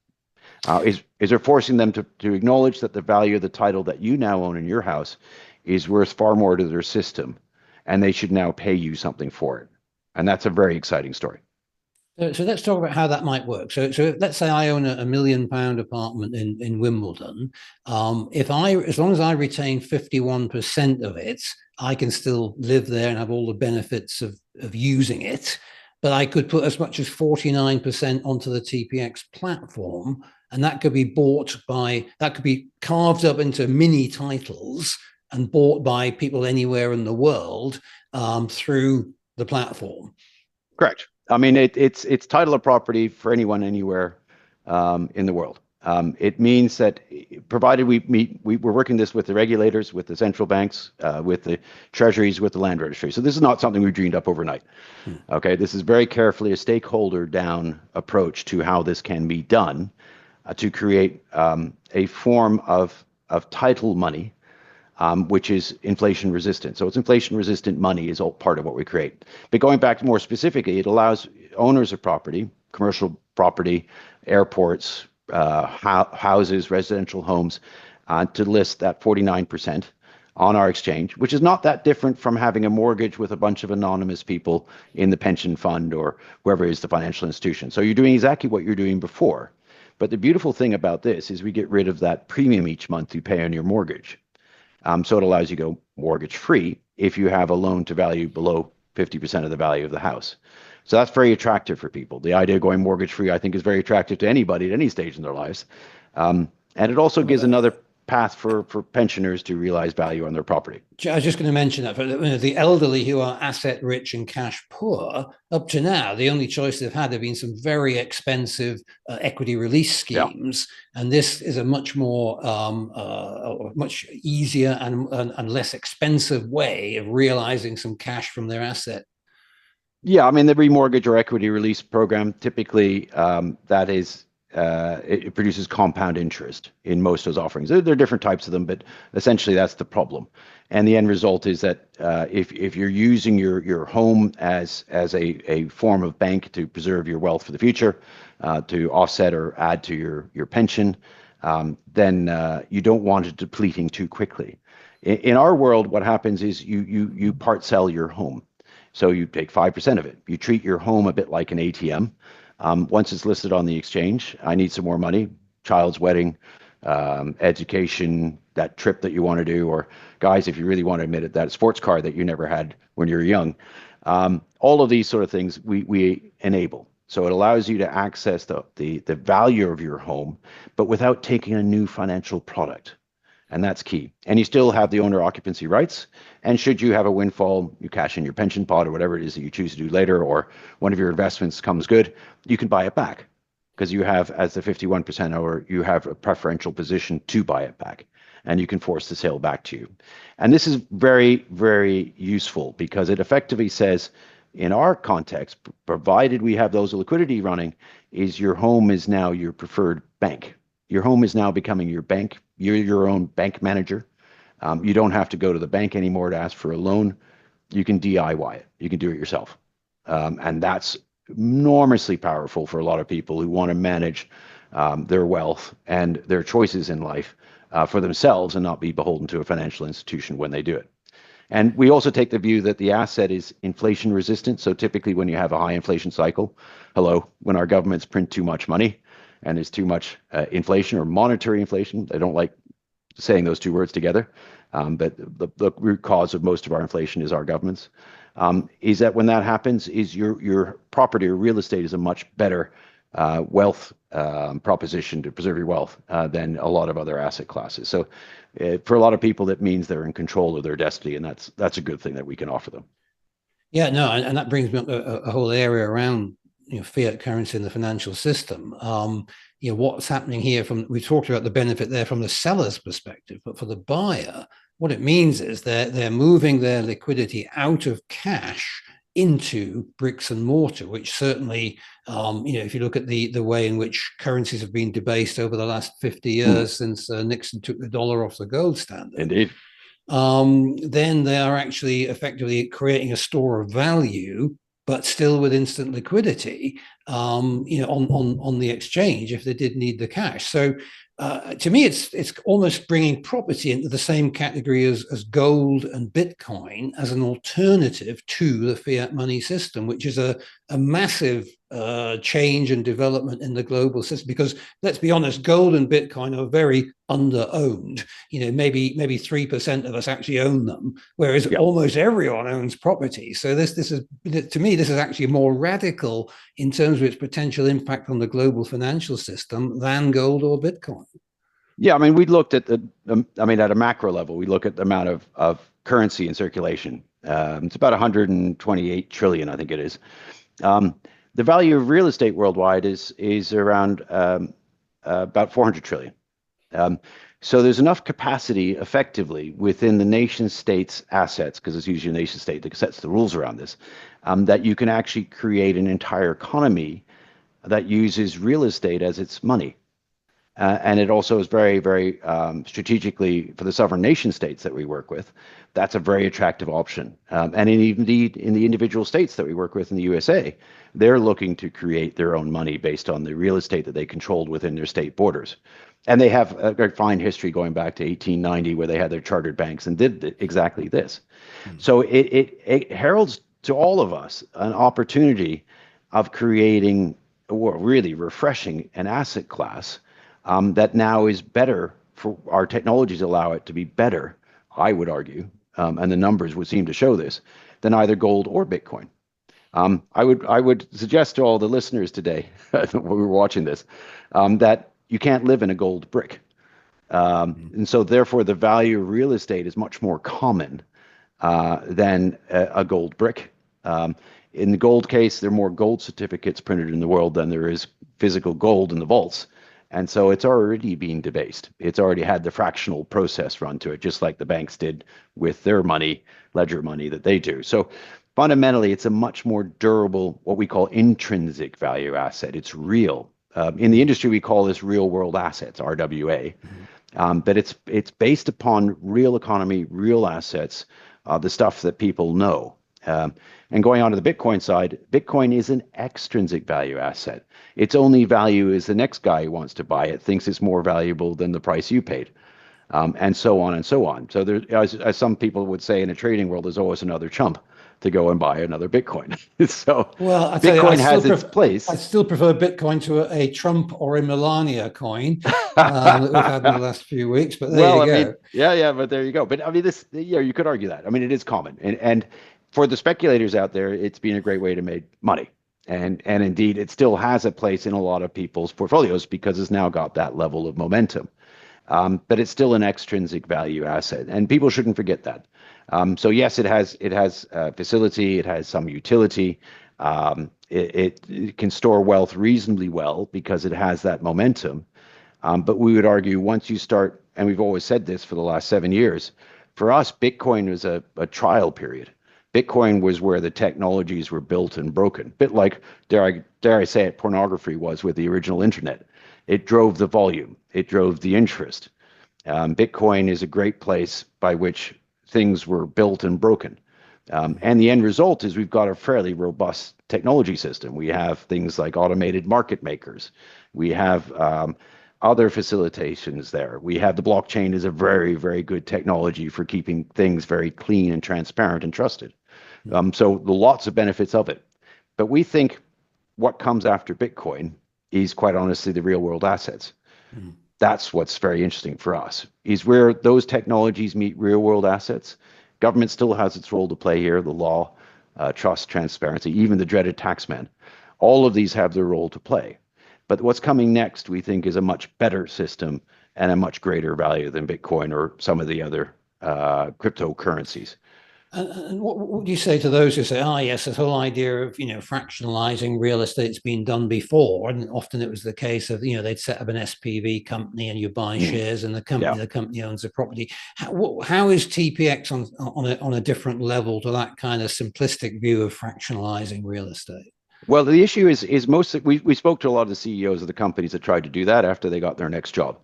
S2: Is they're forcing them to acknowledge that the value of the title that you now own in your house is worth far more to their system, and they should now pay you something for it. And that's a very exciting story.
S1: So let's talk about how that might work. So let's say I own a £1 million apartment in Wimbledon. As long as I retain 51% of it, I can still live there and have all the benefits of using it. But I could put as much as 49% onto the TPX platform, and that could be carved up into mini titles and bought by people anywhere in the world through the platform.
S2: Correct. I mean, it's title of property for anyone, anywhere in the world. It means that provided we're working this with the regulators, with the central banks, with the treasuries, with the land registry. So this is not something we dreamed up overnight. Okay, this is very carefully a stakeholder down approach to how this can be done to create a form of title money, which is inflation resistant. So it's inflation resistant money is all part of what we create. But going back more specifically, it allows owners of property, commercial property, airports, houses, residential homes, to list that 49% on our exchange, which is not that different from having a mortgage with a bunch of anonymous people in the pension fund or wherever is the financial institution. So you're doing exactly what you're doing before. But the beautiful thing about this is we get rid of that premium each month you pay on your mortgage. So it allows you to go mortgage free if you have a loan to value below 50% of the value of the house. So that's very attractive for people. The idea of going mortgage free, I think, is very attractive to anybody at any stage in their lives. And it also gives another path for pensioners to realize value on their property.
S1: I was just going to mention that for the elderly who are asset rich and cash poor, up to now, the only choice they've had have been some very expensive equity release schemes. Yeah. And this is a much more, much easier and less expensive way of realizing some cash from their asset.
S2: Yeah, I mean, the remortgage or equity release program, typically that is, it produces compound interest in most of those offerings. There are different types of them, but essentially that's the problem. And the end result is that if you're using your home as a form of bank to preserve your wealth for the future, to offset or add to your pension, then you don't want it depleting too quickly. In our world, what happens is you part sell your home. So you take 5% of it. You treat your home a bit like an ATM. Once it's listed on the exchange, I need some more money, child's wedding, education, that trip that you want to do, or guys, if you really want to admit it, that sports car that you never had when you were young. All of these sort of things we enable. So it allows you to access the value of your home, but without taking a new financial product. And that's key. And you still have the owner occupancy rights. And should you have a windfall, you cash in your pension pot or whatever it is that you choose to do later, or one of your investments comes good, you can buy it back because you have, as the 51% owner, you have a preferential position to buy it back, and you can force the sale back to you. And this is very, very useful because it effectively says, in our context, provided we have those liquidity running, is your home is now your preferred bank. Your home is now becoming your bank. You're your own bank manager. You don't have to go to the bank anymore to ask for a loan. You can DIY it. You can do it yourself. And that's enormously powerful for a lot of people who want to manage their wealth and their choices in life for themselves and not be beholden to a financial institution when they do it. And we also take the view that the asset is inflation resistant. So typically when you have a high inflation cycle, when our governments print too much money and there's too much inflation or monetary inflation, I don't like saying those two words together, but the root cause of most of our inflation is our governments, is that when that happens, is your property or real estate is a much better wealth proposition to preserve your wealth than a lot of other asset classes. So for a lot of people, that means they're in control of their destiny, and that's a good thing that we can offer them.
S1: Yeah, no, and that brings me up a whole area around fiat currency in the financial system. What's happening here we talked about the benefit there from the seller's perspective, but for the buyer, what it means is they're moving their liquidity out of cash into bricks and mortar, which certainly, if you look at the way in which currencies have been debased over the last 50 years since Nixon took the dollar off the gold standard.
S2: Indeed.
S1: Then they are actually effectively creating a store of value, but still with instant liquidity, on the exchange if they did need the cash. So to me, it's almost bringing property into the same category as gold and Bitcoin as an alternative to the fiat money system, which is a massive change and development in the global system. Because let's be honest, gold and Bitcoin are very under-owned. Maybe 3% of us actually own them, whereas almost everyone owns property. So this is, to me, this is actually more radical in terms of its potential impact on the global financial system than gold or Bitcoin.
S2: Yeah, I mean, we looked at at a macro level, we look at the amount of currency in circulation. It's about 128 trillion, I think it is. The value of real estate worldwide is around about 400 trillion. So there's enough capacity effectively within the nation state's assets, because it's usually a nation state that sets the rules around this, that you can actually create an entire economy that uses real estate as its money. And it also is very, very strategically for the sovereign nation states that we work with. That's a very attractive option. And indeed, in the individual states that we work with in the USA, they're looking to create their own money based on the real estate that they controlled within their state borders. And they have a fine history going back to 1890, where they had their chartered banks and did exactly this. So it heralds to all of us an opportunity of creating a really refreshing an asset class that now is better, for our technologies allow it to be better, I would argue, and the numbers would seem to show this, than either gold or Bitcoin. I would suggest to all the listeners today, when we were watching this, that you can't live in a gold brick. And so therefore the value of real estate is much more common than a gold brick. In the gold case, there are more gold certificates printed in the world than there is physical gold in the vaults. And so it's already being debased. It's already had the fractional process run to it, just like the banks did with their money, ledger money that they do. So fundamentally, it's a much more durable, what we call intrinsic value asset. It's real. In the industry, we call this real world assets, RWA. But it's based upon real economy, real assets, the stuff that people know. And going on to the Bitcoin side, Bitcoin is an extrinsic value asset. Its only value is the next guy who wants to buy it thinks it's more valuable than the price you paid, and so on and so on. So there, as some people would say in a trading world, there's always another chump to go and buy another Bitcoin. So
S1: Well, I tell you,
S2: Bitcoin has its
S1: I
S2: place.
S1: still prefer Bitcoin to a Trump or a Melania coin that we've had in the last few weeks. But there
S2: Well,
S1: you
S2: I mean,
S1: go.
S2: yeah, but there you go. But I mean, this, you could argue that. I mean, it is common, and for the speculators out there, it's been a great way to make money, and indeed, it still has a place in a lot of people's portfolios because it's now got that level of momentum. But it's still an extrinsic value asset, and people shouldn't forget that. So yes, it has facility, it has some utility. It can store wealth reasonably well because it has that momentum. But we would argue once you start, and we've always said this for the last 7 years, for us, Bitcoin was a trial period. Bitcoin was where the technologies were built and broken. A bit like, dare I say it, pornography was with the original internet. It drove the volume, it drove the interest. Bitcoin is a great place by which things were built and broken. And the end result is we've got a fairly robust technology system. We have things like automated market makers. We have other facilitations there. We have the blockchain is a very, very good technology for keeping things very clean and transparent and trusted. So the lots of benefits of it. But we think what comes after Bitcoin is quite honestly the real world assets.
S1: Mm.
S2: That's what's very interesting for us, is where those technologies meet real world assets. Government still has its role to play here, the law, trust, transparency, even the dreaded taxman. All of these have their role to play. But what's coming next, we think, is a much better system and a much greater value than Bitcoin or some of the other cryptocurrencies.
S1: And what would you say to those who say, yes, this whole idea of, fractionalizing real estate's been done before. And often it was the case of, they'd set up an SPV company and you buy shares in
S2: Yeah.
S1: the company owns the property. How is TPX on a different level to that kind of simplistic view of fractionalizing real estate?
S2: Well, the issue is most we spoke to a lot of the CEOs of the companies that tried to do that after they got their next job.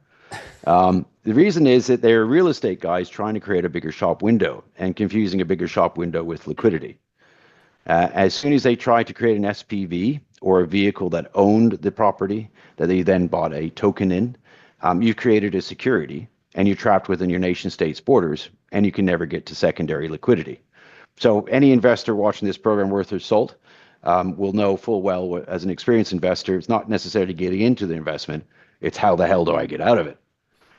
S2: The reason is that they're real estate guys trying to create a bigger shop window and confusing a bigger shop window with liquidity. As soon as they tried to create an SPV or a vehicle that owned the property that they then bought a token in, you've created a security and you're trapped within your nation state's borders and you can never get to secondary liquidity. So any investor watching this program worth their salt will know full well as an experienced investor, it's not necessarily getting into the investment, it's how the hell do I get out of it?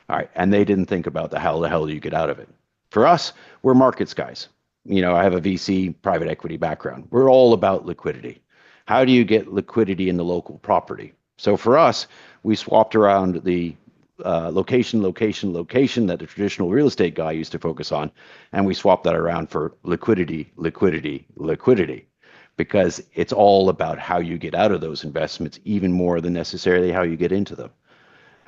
S2: All right. And they didn't think about the hell do you get out of it? For us, we're markets guys. I have a VC private equity background. We're all about liquidity. How do you get liquidity in the local property? So for us, we swapped around the location that the traditional real estate guy used to focus on, and we swapped that around for liquidity, because it's all about how you get out of those investments, even more than necessarily how you get into them.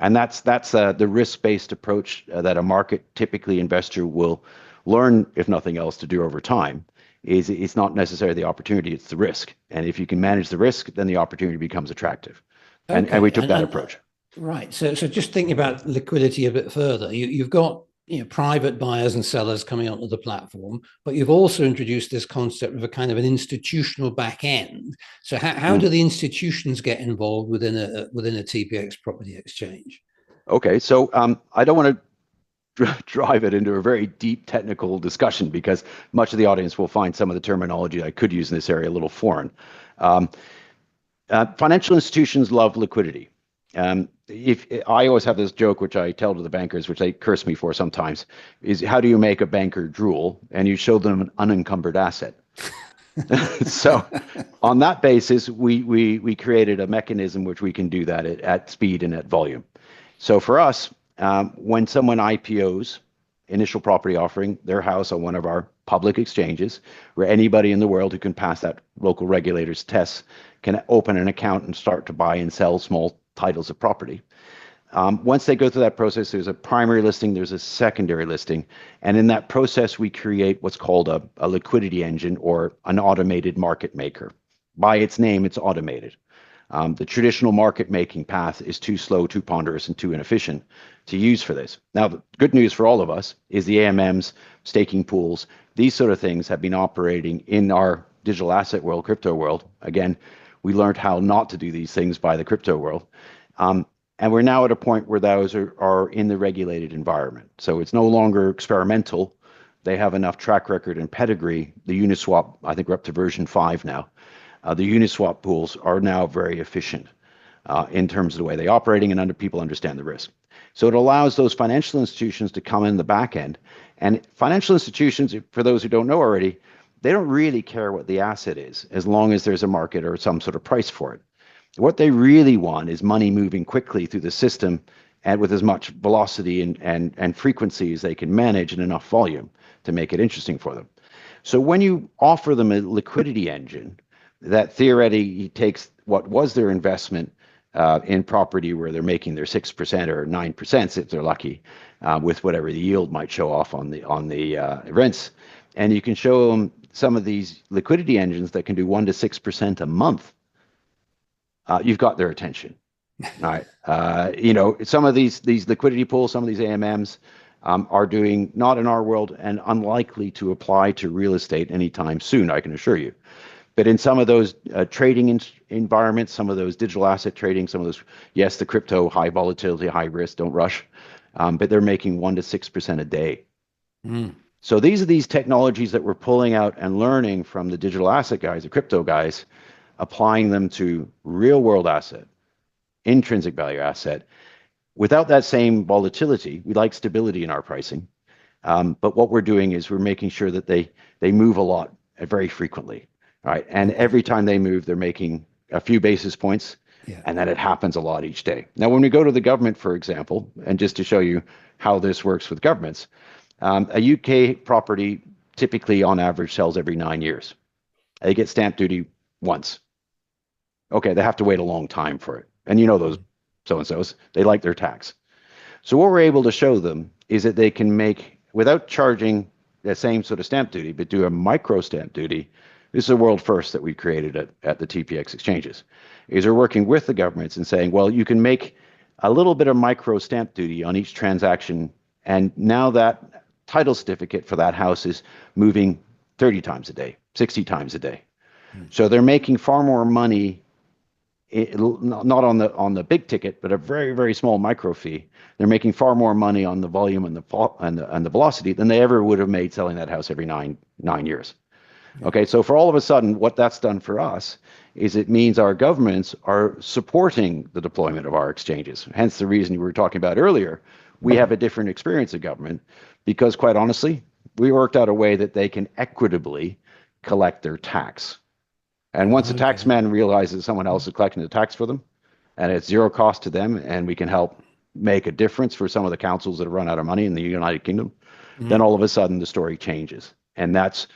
S2: And that's the risk-based approach that a market typically investor will learn, if nothing else, to do over time. Is it's not necessarily the opportunity, it's the risk. And if you can manage the risk, then the opportunity becomes attractive. And we took that approach.
S1: Right. So just thinking about liquidity a bit further, you've got private buyers and sellers coming onto the platform, but you've also introduced this concept of a kind of an institutional back end. So how do the institutions get involved within a TPX property exchange?
S2: Okay, so I don't want to drive it into a very deep technical discussion because much of the audience will find some of the terminology I could use in this area a little foreign. Financial institutions love liquidity. If I always have this joke, which I tell to the bankers, which they curse me for sometimes, is how do you make a banker drool? And you show them an unencumbered asset. So on that basis, we created a mechanism which we can do that at speed and at volume. So for us, when someone IPOs, initial property offering, their house on one of our public exchanges, where anybody in the world who can pass that local regulator's tests can open an account and start to buy and sell small titles of property. Once they go through that process, there's a primary listing, there's a secondary listing. And in that process, we create what's called a liquidity engine or an automated market maker. By its name, it's automated. The traditional market making path is too slow, too ponderous, and too inefficient to use for this. Now, the good news for all of us is the AMMs, staking pools, these sort of things have been operating in our digital asset world, crypto world. Again, we learned how not to do these things by the crypto world. And we're now at a point where those are in the regulated environment. So it's no longer experimental. they have enough track record and pedigree. The Uniswap, I think we're up to version 5 now. The Uniswap pools are now very efficient in terms of the way they're operating and under people understand the risk. So it allows those financial institutions to come in the back end. And financial institutions, for those who don't know already, they don't really care what the asset is as long as there's a market or some sort of price for it. What they really want is money moving quickly through the system and with as much velocity and frequency as they can manage and enough volume to make it interesting for them. So when you offer them a liquidity engine that theoretically takes what was their investment in property where they're making their 6% or 9% if they're lucky, with whatever the yield might show off on the rents, and you can show them some of these liquidity engines that can do 1 to 6% a month, you've got their attention. All right. Some of these liquidity pools, some of these AMMs are doing not in our world and unlikely to apply to real estate anytime soon, I can assure you. But in some of those trading environments, some of those digital asset trading, some of those, yes, the crypto, high volatility, high risk, don't rush, but they're making 1 to 6% a day. Mm. So these are these technologies that we're pulling out and learning from the digital asset guys, the crypto guys, applying them to real world asset, intrinsic value asset, without that same volatility. We like stability in our pricing. But what we're doing is we're making sure that they move a lot very frequently. Right. And every time they move, they're making a few basis points. Yeah. And then it happens a lot each day. Now, when we go to the government, for example, and just to show you how this works with governments, a UK property typically on average sells every 9 years. They get stamp duty once. Okay, they have to wait a long time for it. And you know those so-and-sos, they like their tax. So what we're able to show them is that they can make, without charging the same sort of stamp duty, but do a micro stamp duty. This is a world first that we created at the TPX exchanges, is we're working with the governments and saying, well, you can make a little bit of micro stamp duty on each transaction, and now that title certificate for that house is moving 30 times a day, 60 times a day. So they're making far more money, not on the big ticket, but a very, very small micro fee. They're making far more money on the volume and the velocity than they ever would have made selling that house every nine years. Okay, so for all of a sudden, what that's done for us is it means our governments are supporting the deployment of our exchanges. Hence the reason you were talking about earlier, we have a different experience of government because, quite honestly, we worked out a way that they can equitably collect their tax. And once the tax man realizes someone else is collecting the tax for them, and it's zero cost to them, and we can help make a difference for some of the councils that have run out of money in the United Kingdom, then all of a sudden the story changes. And that's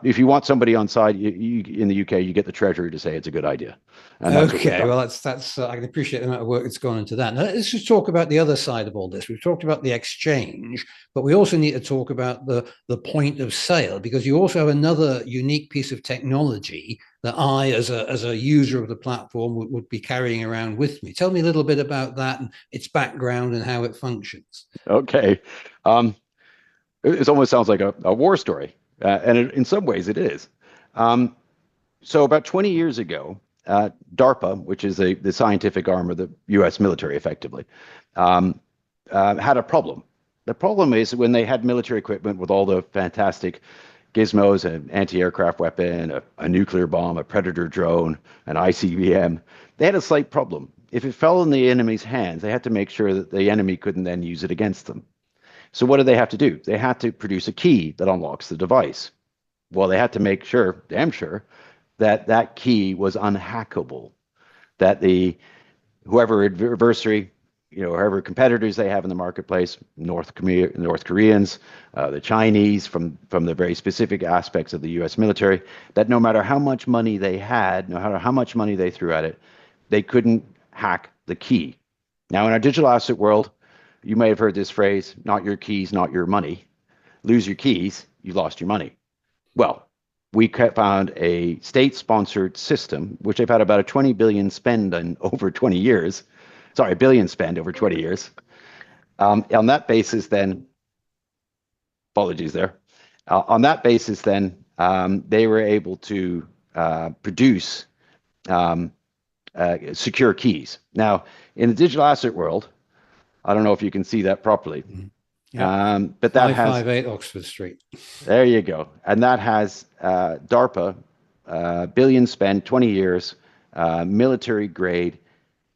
S2: if you want somebody on side, in the UK, you get the Treasury to say it's a good idea.
S1: Okay, well, that's I can appreciate the amount of work that's gone into that. Now, let's just talk about the other side of all this. We've talked about the exchange, but we also need to talk about the point of sale, because you also have another unique piece of technology that I, as a user of the platform, would be carrying around with me. Tell me a little bit about that and its background and how it functions.
S2: Okay, it almost sounds like a war story. And in some ways it is. So about 20 years ago, DARPA, which is the scientific arm of the US military effectively, had a problem. The problem is when they had military equipment with all the fantastic gizmos, an anti-aircraft weapon, a nuclear bomb, a Predator drone, an ICBM, they had a slight problem. If it fell in the enemy's hands, they had to make sure that the enemy couldn't then use it against them. So what did they have to do? They had to produce a key that unlocks the device. Well, they had to make sure, damn sure, that that key was unhackable, that whoever adversary, whoever competitors they have in the marketplace, North Koreans, the Chinese, from the very specific aspects of the U.S. military, that no matter how much money they had, no matter how much money they threw at it, they couldn't hack the key. Now, in our digital asset world, you may have heard this phrase, not your keys, not your money. Lose your keys, you lost your money. Well, we found a state-sponsored system, which they've had about a 20 billion spend in over 20 years. Sorry, a billion spend over 20 years. On that basis, then, apologies there. On that basis, then, they were able to produce secure keys. Now, in the digital asset world, I don't know if you can see that properly.
S1: Yep.
S2: But that has
S1: 558 Oxford Street.
S2: there you go. And that has DARPA, billion spent, 20 years, military grade,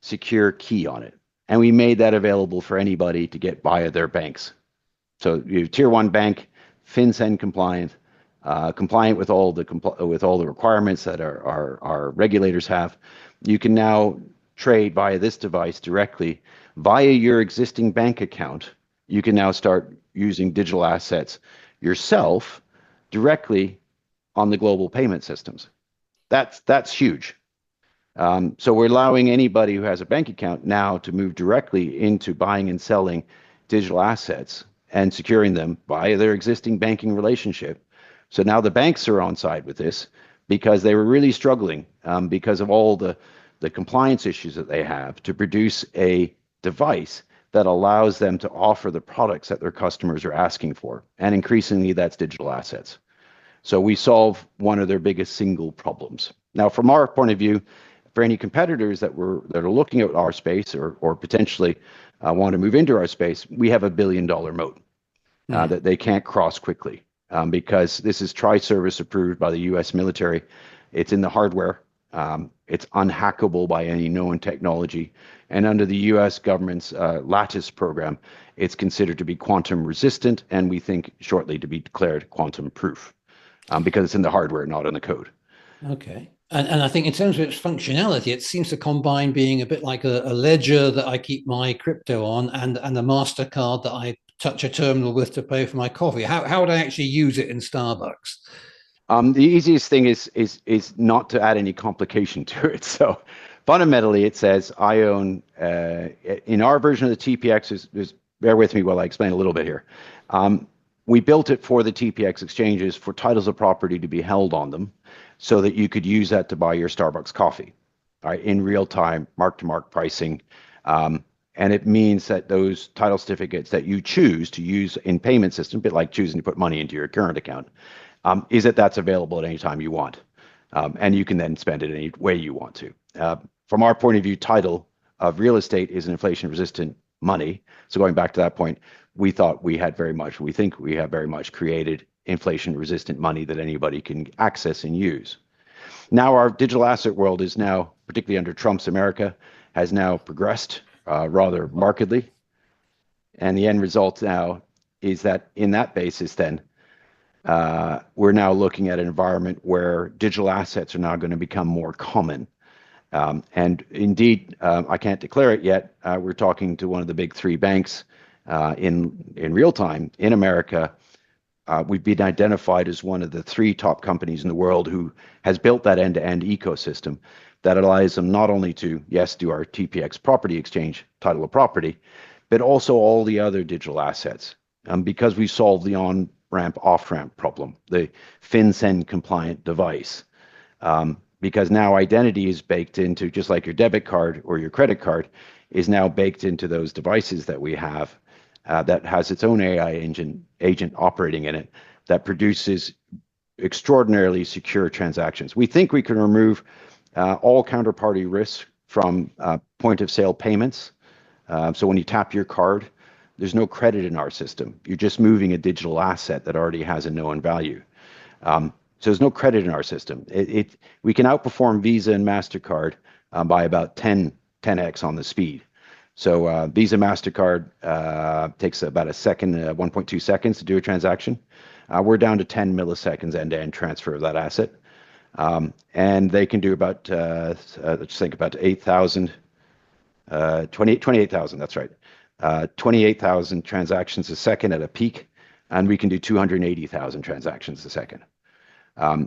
S2: secure key on it. And we made that available for anybody to get via their banks. So you tier one bank, FinCEN compliant, compliant with all the requirements that our regulators have. You can now trade via this device directly via your existing bank account. You can now start using digital assets yourself directly on the global payment systems. That's huge. So we're allowing anybody who has a bank account now to move directly into buying and selling digital assets and securing them via their existing banking relationship. So now the banks are on side with this because they were really struggling because of all the compliance issues that they have to produce a device that allows them to offer the products that their customers are asking for. And increasingly, that's digital assets. So we solve one of their biggest single problems. Now, from our point of view, for any competitors that are looking at our space or potentially want to move into our space, we have $1 billion moat that they can't cross quickly because this is tri-service approved by the U.S. military. It's in the hardware. It's unhackable by any known technology. And under the US government's Lattice program, it's considered to be quantum resistant, and we think shortly to be declared quantum proof because it's in the hardware, not in the code.
S1: Okay. And I think in terms of its functionality, it seems to combine being a bit like a ledger that I keep my crypto on and a MasterCard that I touch a terminal with to pay for my coffee. How would I actually use it in Starbucks?
S2: The easiest thing is not to add any complication to it. So fundamentally, it says I own, in our version of the TPX, bear with me while I explain a little bit here. We built it for the TPX exchanges for titles of property to be held on them so that you could use that to buy your Starbucks coffee, all right, in real time, mark-to-mark pricing. And it means that those title certificates that you choose to use in payment system, a bit like choosing to put money into your current account, is that's available at any time you want. And you can then spend it any way you want to. From our point of view, title of real estate is an inflation-resistant money. So going back to that point, we think we have very much created inflation-resistant money that anybody can access and use. Now our digital asset world is now, particularly under Trump's America, has now progressed rather markedly. And the end result now is that in that basis then, we're now looking at an environment where digital assets are now going to become more common. And indeed, I can't declare it yet. We're talking to one of the big three banks in real time in America. We've been identified as one of the three top companies in the world who has built that end-to-end ecosystem that allows them not only to, yes, do our TPX Property Exchange title of property, but also all the other digital assets. Because we solved the on-ramp, off-ramp problem, the FinCEN compliant device. Because now identity is baked into, just like your debit card or your credit card, is now baked into those devices that we have that has its own AI agent operating in it that produces extraordinarily secure transactions. We think we can remove all counterparty risk from point of sale payments. So when you tap your card, there's no credit in our system. You're just moving a digital asset that already has a known value. So there's no credit in our system. We can outperform Visa and MasterCard by about 10x on the speed. So Visa, MasterCard takes about a second, 1.2 seconds to do a transaction. We're down to 10 milliseconds end-to-end transfer of that asset. And they can do about, let's think about 8,000, 28,000, that's right. 28,000 transactions a second at a peak, and we can do 280,000 transactions a second.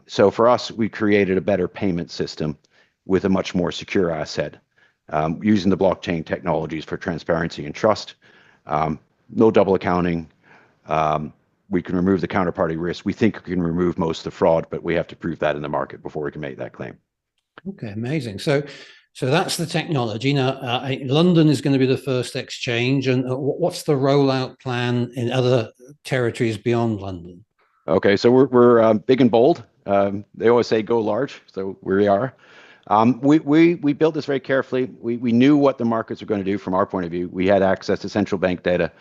S2: So for us, we created a better payment system with a much more secure asset, using the blockchain technologies for transparency and trust. No double accounting. We can remove the counterparty risk. We think we can remove most of the fraud, but we have to prove that in the market before we can make that claim.
S1: Okay, amazing. So that's the technology. Now, London is going to be the first exchange, and what's the rollout plan in other territories beyond London?
S2: Okay, so we're big and bold. They always say go large, so we are. We built this very carefully. We knew what the markets were going to do from our point of view. We had access to central bank data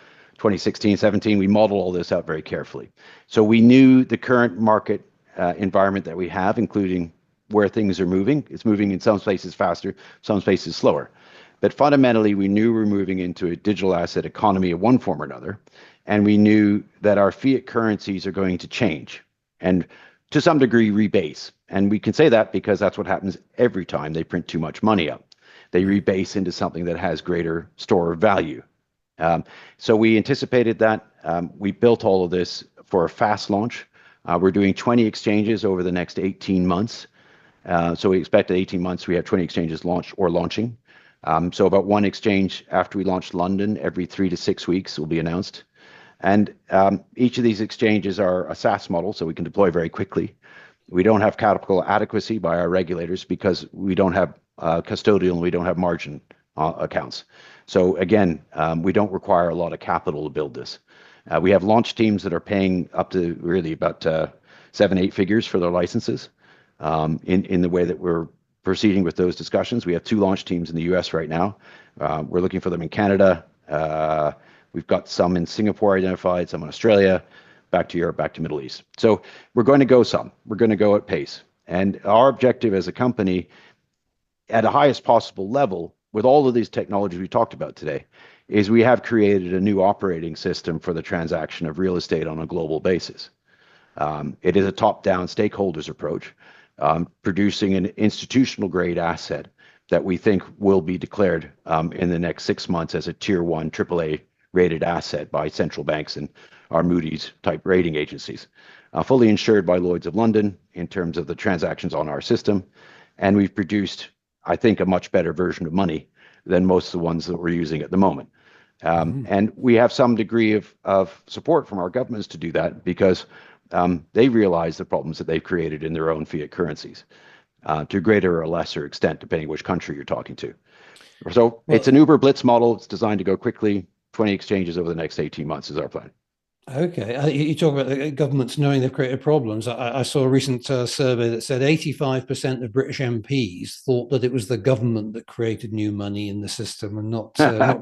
S2: 2016, 17, we modeled all this out very carefully. So we knew the current market environment that we have, including where things are moving. It's moving in some places faster, some places slower. But fundamentally, we knew we're moving into a digital asset economy of one form or another. And we knew that our fiat currencies are going to change and to some degree rebase. And we can say that because that's what happens every time they print too much money up. They rebase into something that has greater store of value. So we anticipated that. We built all of this for a fast launch. We're doing 20 exchanges over the next 18 months. So we expect at 18 months, we have 20 exchanges launch or launching. So about one exchange after we launched London, every 3 to 6 weeks will be announced. And each of these exchanges are a SaaS model, so we can deploy very quickly. We don't have capital adequacy by our regulators because we don't have custodial and we don't have margin accounts. So again, we don't require a lot of capital to build this. We have launch teams that are paying up to really about 7-8 figures for their licenses. In the way that we're proceeding with those discussions, we have 2 launch teams in the US right now. We're looking for them in Canada. We've got some in Singapore identified, some in Australia, back to Europe, back to Middle East. So we're going to go some. We're going to go at pace. And our objective as a company, at the highest possible level, with all of these technologies we talked about today, is we have created a new operating system for the transaction of real estate on a global basis. It is a top-down stakeholders approach, producing an institutional grade asset that we think will be declared in the next 6 months as a tier 1 AAA rated asset by central banks and our Moody's type rating agencies, fully insured by Lloyd's of London in terms of the transactions on our system. And we've produced, I think, a much better version of money than most of the ones that we're using at the moment. And we have some degree of support from our governments to do that because they realize the problems that they've created in their own fiat currencies to a greater or lesser extent, depending which country you're talking to. So it's an Uber Blitz model. It's designed to go quickly. 20 exchanges over the next 18 months is our plan.
S1: Okay. You talk about the governments knowing they've created problems. I saw a recent survey that said 85% of British MPs thought that it was the government that created new money in the system and not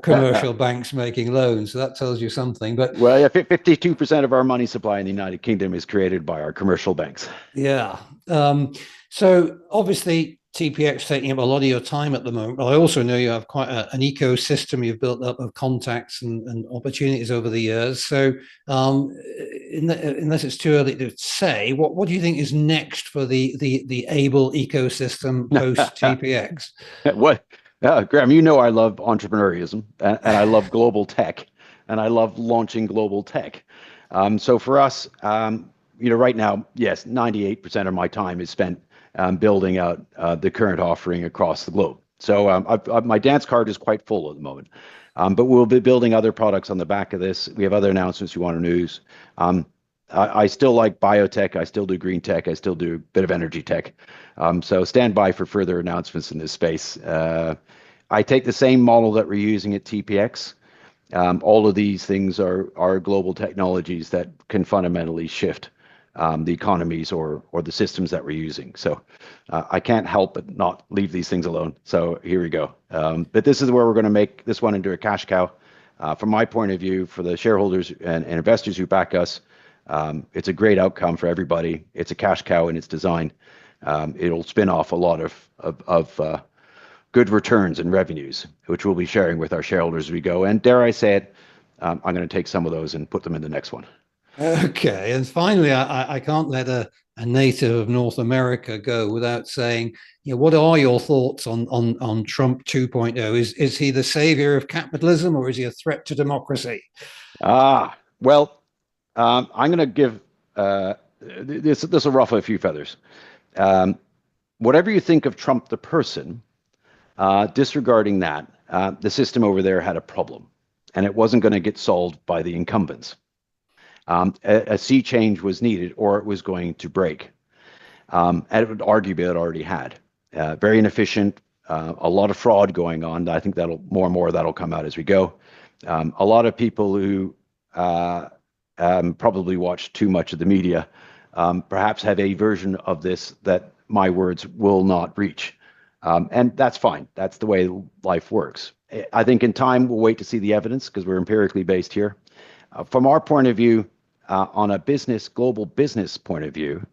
S1: commercial banks making loans. So that tells you something. But
S2: well, yeah, 52% of our money supply in the United Kingdom is created by our commercial banks.
S1: Yeah. So obviously, TPX taking up a lot of your time at the moment, but I also know you have quite an ecosystem you've built up of contacts and opportunities over the years. So unless it's too early to say, what do you think is next for the Abell ecosystem post TPX?
S2: What, Graham, you know I love entrepreneurism and I love global tech and I love launching global tech. So for us, right now, yes, 98% of my time is spent building out the current offering across the globe. So my dance card is quite full at the moment, but we'll be building other products on the back of this. We have other announcements you want to news. I still like biotech. I still do green tech. I still do a bit of energy tech. So stand by for further announcements in this space. I take the same model that we're using at TPX. All of these things are global technologies that can fundamentally shift the economies or the systems that we're using. So I can't help but not leave these things alone. So here we go. But this is where we're going to make this one into a cash cow. From my point of view, for the shareholders and investors who back us, it's a great outcome for everybody. It's a cash cow in its design. It'll spin off a lot of good returns and revenues, which we'll be sharing with our shareholders as we go. And dare I say it, I'm going to take some of those and put them in the next one.
S1: Okay, and finally, I can't let a native of North America go without saying, what are your thoughts on Trump 2.0? Is he the savior of capitalism or is he a threat to democracy?
S2: Well, I'm going to give this will ruffle a few feathers. Whatever you think of Trump the person, disregarding that, the system over there had a problem, and it wasn't going to get solved by the incumbents. A sea change was needed, or it was going to break. And it would arguably it already had. Very inefficient, a lot of fraud going on. I think that'll more and more that'll come out as we go. A lot of people who probably watch too much of the media perhaps have a version of this that my words will not reach. And that's fine. That's the way life works. I think in time, we'll wait to see the evidence because we're empirically based here. From our point of view, on a global business point of view,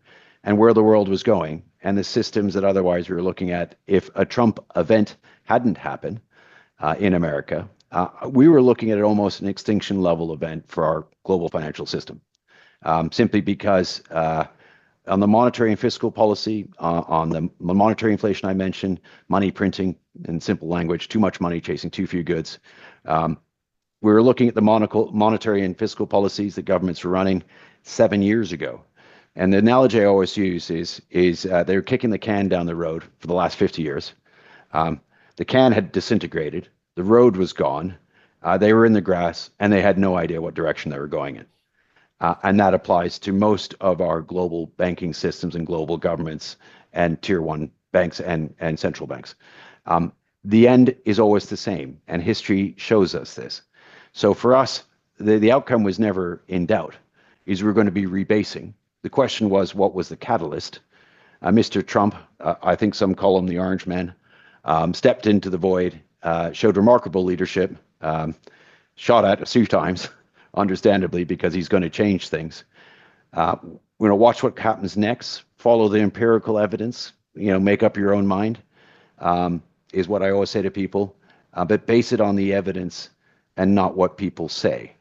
S2: and where the world was going, and the systems that otherwise we were looking at, if a Trump event hadn't happened in America, we were looking at almost an extinction level event for our global financial system, simply because on the monetary and fiscal policy, on the monetary inflation I mentioned, money printing, in simple language, too much money chasing too few goods. We were looking at the monetary and fiscal policies that governments were running 7 years ago. And the analogy I always use is they're kicking the can down the road for the last 50 years. The can had disintegrated, the road was gone, they were in the grass, and they had no idea what direction they were going in. And that applies to most of our global banking systems and global governments and tier one banks and central banks. The end is always the same, and history shows us this. So for us, the outcome was never in doubt, is we're going to be rebasing. The question was, what was the catalyst? Mr. Trump, I think some call him the Orange Man, stepped into the void, showed remarkable leadership, shot at a few times, understandably, because he's going to change things. We're going to watch what happens next, follow the empirical evidence, make up your own mind, is what I always say to people, but base it on the evidence and not what people say.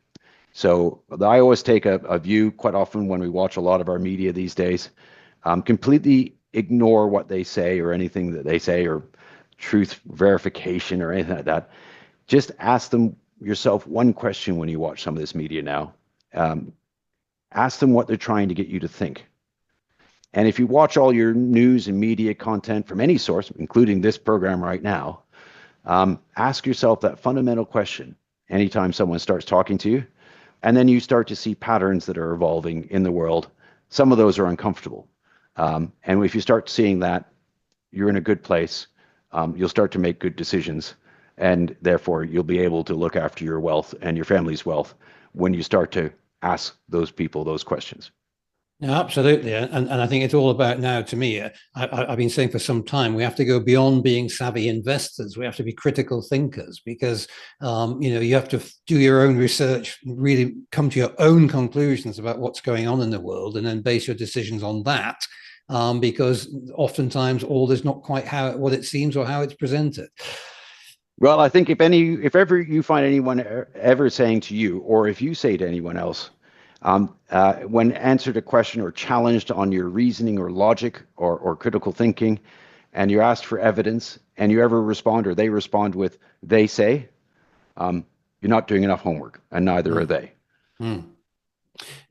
S2: So I always take a view, quite often when we watch a lot of our media these days, completely ignore what they say or anything that they say or truth verification or anything like that. Just ask them yourself one question when you watch some of this media now. Ask them what they're trying to get you to think. And if you watch all your news and media content from any source, including this program right now, ask yourself that fundamental question anytime someone starts talking to you. And then you start to see patterns that are evolving in the world. Some of those are uncomfortable. And if you start seeing that, you're in a good place. You'll start to make good decisions. And therefore, you'll be able to look after your wealth and your family's wealth when you start to ask those people those questions.
S1: No, absolutely. And I think it's all about now, to me, I've been saying for some time, we have to go beyond being savvy investors. We have to be critical thinkers because, you have to do your own research, really come to your own conclusions about what's going on in the world and then base your decisions on that. Because oftentimes all is not quite what it seems or how it's presented.
S2: Well, I think if ever you find anyone ever saying to you, or if you say to anyone else, when answered a question or challenged on your reasoning or logic or critical thinking, and you're asked for evidence, and you ever respond or they respond with "they say," you're not doing enough homework, and neither are they.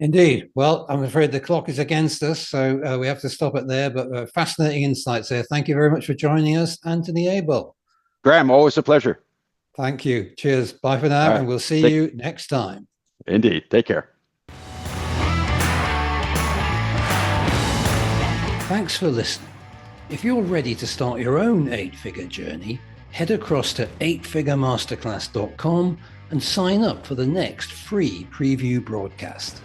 S1: Indeed. Well, I'm afraid the clock is against us, so we have to stop it there. But fascinating insights there. Thank you very much for joining us, Antony Abell.
S2: Graham, always a pleasure.
S1: Thank you. Cheers. Bye for now, and we'll see you next time.
S2: Indeed. Take care.
S1: Thanks for listening. If you're ready to start your own 8-figure journey, head across to 8figuremasterclass.com and sign up for the next free preview broadcast.